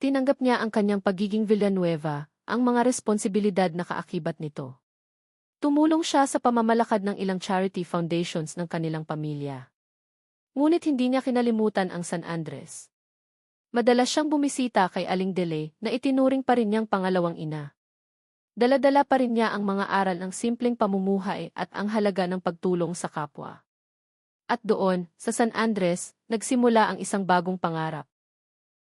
Tinanggap niya ang kanyang pagiging Villanueva, ang mga responsibilidad na kaakibat nito. Tumulong siya sa pamamalakad ng ilang charity foundations ng kanilang pamilya. Ngunit hindi niya kinalimutan ang San Andres. Madalas siyang bumisita kay Aling Dele na itinuring pa rin niyang pangalawang ina. Dala-dala pa rin niya ang mga aral ng simpleng pamumuhay at ang halaga ng pagtulong sa kapwa. At doon, sa San Andres, nagsimula ang isang bagong pangarap.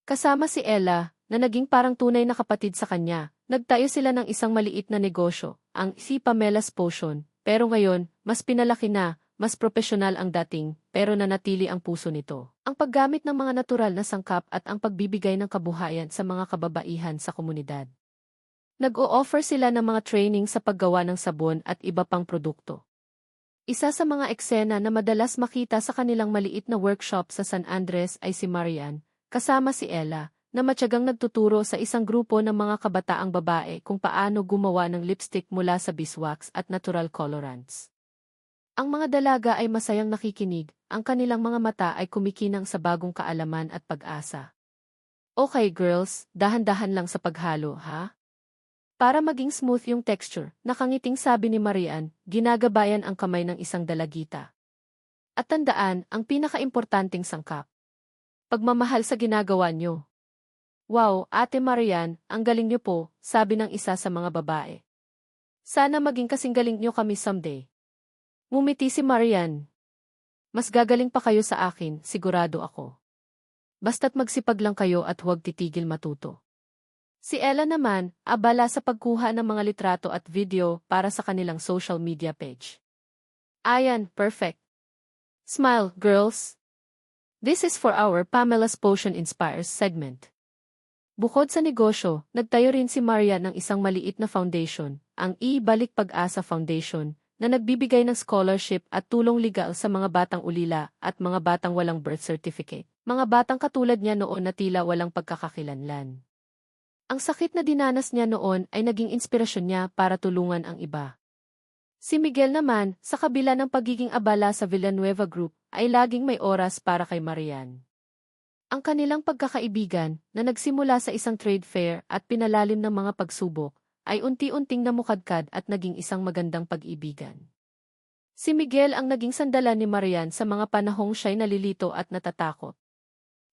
Kasama si Ella, na naging parang tunay na kapatid sa kanya, nagtayo sila ng isang maliit na negosyo, ang Si Pamela's Potion, pero ngayon, mas pinalaki na, mas profesional ang dating, pero nanatili ang puso nito. Ang paggamit ng mga natural na sangkap at ang pagbibigay ng kabuhayan sa mga kababaihan sa komunidad. Nag-o-offer sila ng mga training sa paggawa ng sabon at iba pang produkto. Isa sa mga eksena na madalas makita sa kanilang maliit na workshop sa San Andres ay si Marian, kasama si Ella, na matyagang nagtuturo sa isang grupo ng mga kabataang babae kung paano gumawa ng lipstick mula sa beeswax at natural colorants. Ang mga dalaga ay masayang nakikinig, ang kanilang mga mata ay kumikinang sa bagong kaalaman at pag-asa. Okay girls, dahan-dahan lang sa paghalo, ha? Para maging smooth yung texture, nakangiting sabi ni Marian, ginagabayan ang kamay ng isang dalagita. At tandaan, ang pinakaimportanteng sangkap. Pagmamahal sa ginagawa nyo. Wow, Ate Marian, ang galing nyo po, sabi ng isa sa mga babae. Sana maging kasing galing nyo kami someday. Ngumiti si Marian. Mas gagaling pa kayo sa akin, sigurado ako. Basta't magsipag lang kayo at huwag titigil matuto. Si Ella naman, abala sa pagkuha ng mga litrato at video para sa kanilang social media page. Ayan, perfect. Smile, girls. This is for our Pamela's Potion Inspires segment. Bukod sa negosyo, nagtayo rin si Maria ng isang maliit na foundation, ang I-Balik Pag-asa Foundation, na nagbibigay ng scholarship at tulong legal sa mga batang ulila at mga batang walang birth certificate. Mga batang katulad niya noon na tila walang pagkakakilanlan. Ang sakit na dinanas niya noon ay naging inspirasyon niya para tulungan ang iba. Si Miguel naman, sa kabila ng pagiging abala sa Villanueva Group, ay laging may oras para kay Marian. Ang kanilang pagkakaibigan, na nagsimula sa isang trade fair at pinalalim ng mga pagsubok, ay unti-unting namukadkad at naging isang magandang pag-ibigan. Si Miguel ang naging sandalan ni Marian sa mga panahong siya'y nalilito at natatakot.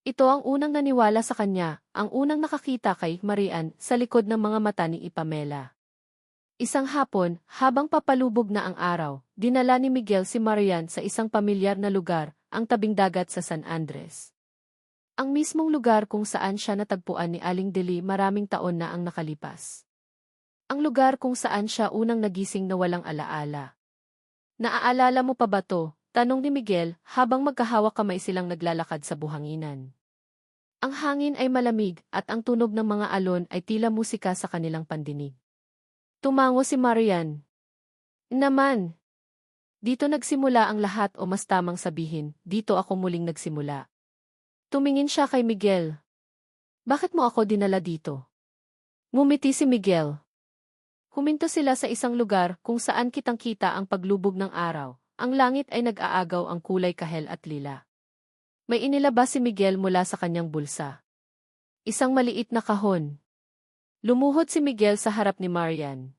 Ito ang unang naniwala sa kanya, ang unang nakakita kay Marian sa likod ng mga mata ni Pamela. Isang hapon, habang papalubog na ang araw, dinala ni Miguel si Marian sa isang pamilyar na lugar, ang tabing dagat sa San Andres. Ang mismong lugar kung saan siya natagpuan ni Aling Deli maraming taon na ang nakalipas. Ang lugar kung saan siya unang nagising na walang alaala. Naaalala mo pa ba to? Tanong ni Miguel habang magkahawak kamay silang naglalakad sa buhanginan. Ang hangin ay malamig at ang tunog ng mga alon ay tila musika sa kanilang pandinig. Tumango si Marian. Naman! Dito nagsimula ang lahat o mas tamang sabihin, dito ako muling nagsimula. Tumingin siya kay Miguel. Bakit mo ako dinala dito? Ngumiti si Miguel. Huminto sila sa isang lugar kung saan kitang-kita ang paglubog ng araw. Ang langit ay nag-aagaw ang kulay kahel at lila. May inilabas si Miguel mula sa kanyang bulsa. Isang maliit na kahon. Lumuhod si Miguel sa harap ni Marian.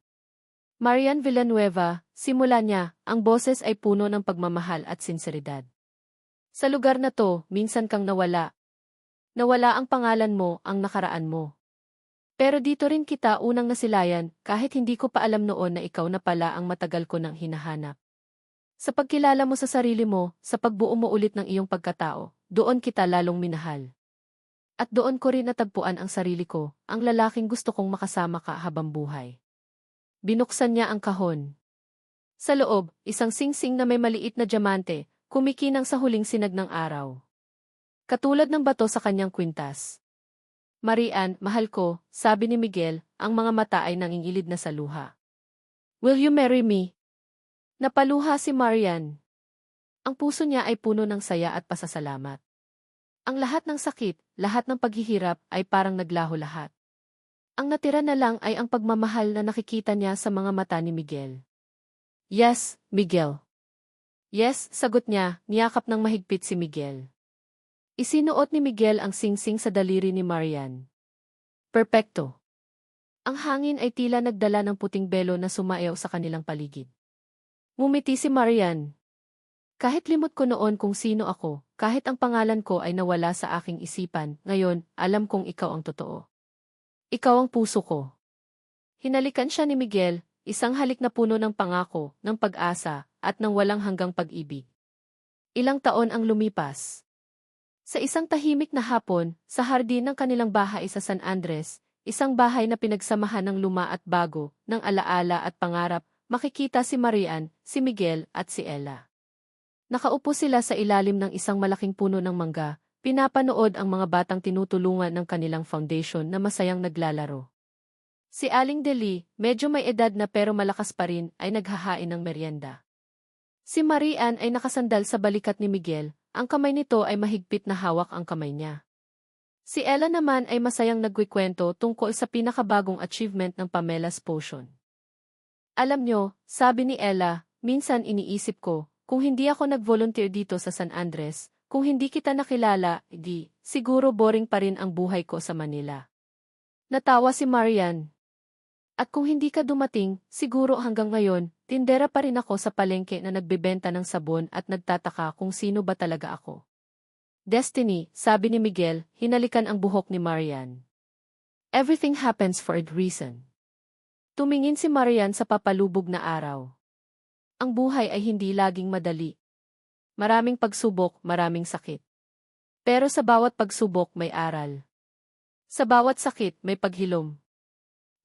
Marian Villanueva, simula niya, ang boses ay puno ng pagmamahal at sinseridad. Sa lugar na to, minsan kang nawala. Nawala ang pangalan mo, ang nakaraan mo. Pero dito rin kita unang nasilayan, kahit hindi ko pa alam noon na ikaw na pala ang matagal ko nang hinahanap. Sa pagkilala mo sa sarili mo, sa pagbuo mo ulit ng iyong pagkatao, doon kita lalong minahal. At doon ko rin natagpuan ang sarili ko, ang lalaking gusto kong makasama ka habang buhay. Binuksan niya ang kahon. Sa loob, isang singsing na may maliit na diamante, kumikinang sa huling sinag ng araw. Katulad ng bato sa kanyang kwintas. Marian, mahal ko, sabi ni Miguel, ang mga mata ay nangingilid na sa luha. Will you marry me? Napaluha si Marian. Ang puso niya ay puno ng saya at pasasalamat. Ang lahat ng sakit, lahat ng paghihirap ay parang naglaho lahat. Ang natira na lang ay ang pagmamahal na nakikita niya sa mga mata ni Miguel. Yes, Miguel. Yes, sagot niya, niyakap ng mahigpit si Miguel. Isinuot ni Miguel ang singsing sa daliri ni Marian. Perpekto. Ang hangin ay tila nagdala ng puting belo na sumayaw sa kanilang paligid. Ngumiti si Marian. Kahit limot ko noon kung sino ako, kahit ang pangalan ko ay nawala sa aking isipan, ngayon, alam kong ikaw ang totoo. Ikaw ang puso ko. Hinalikan siya ni Miguel, isang halik na puno ng pangako, ng pag-asa, at ng walang hanggang pag-ibig. Ilang taon ang lumipas. Sa isang tahimik na hapon, sa hardin ng kanilang bahay sa San Andres, isang bahay na pinagsamahan ng luma at bago, ng alaala at pangarap, makikita si Marian, si Miguel, at si Ella. Nakaupo sila sa ilalim ng isang malaking puno ng mangga, pinapanood ang mga batang tinutulungan ng kanilang foundation na masayang naglalaro. Si Aling Deli, medyo may edad na pero malakas pa rin, ay naghahain ng merienda. Si Marian ay nakasandal sa balikat ni Miguel, ang kamay nito ay mahigpit na hawak ang kamay niya. Si Ella naman ay masayang nagkukwento tungkol sa pinakabagong achievement ng Pamela's Potion. Alam nyo, sabi ni Ella, minsan iniisip ko, kung hindi ako nag-volunteer dito sa San Andres, kung hindi kita nakilala, siguro boring pa rin ang buhay ko sa Manila. Natawa si Marian. At kung hindi ka dumating, siguro hanggang ngayon, tindera pa rin ako sa palengke na nagbebenta ng sabon at nagtataka kung sino ba talaga ako. Destiny, sabi ni Miguel, hinalikan ang buhok ni Marian. Everything happens for a reason. Tumingin si Marian sa papalubog na araw. Ang buhay ay hindi laging madali. Maraming pagsubok, maraming sakit. Pero sa bawat pagsubok may aral. Sa bawat sakit may paghilom.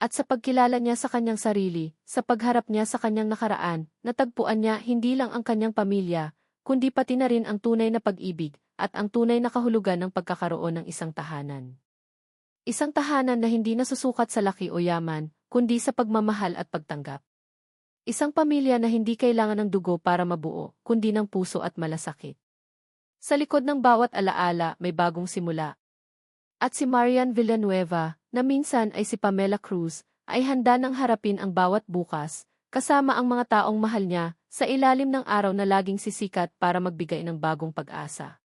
At sa pagkilala niya sa kanyang sarili, sa pagharap niya sa kanyang nakaraan, natagpuan niya hindi lang ang kanyang pamilya, kundi pati na rin ang tunay na pag-ibig, at ang tunay na kahulugan ng pagkakaroon ng isang tahanan. Isang tahanan na hindi nasusukat sa laki o yaman, kundi sa pagmamahal at pagtanggap. Isang pamilya na hindi kailangan ng dugo para mabuo, kundi ng puso at malasakit. Sa likod ng bawat alaala may bagong simula. At si Marian Villanueva, na minsan ay si Pamela Cruz, ay handa nang harapin ang bawat bukas, kasama ang mga taong mahal niya, sa ilalim ng araw na laging sisikat para magbigay ng bagong pag-asa.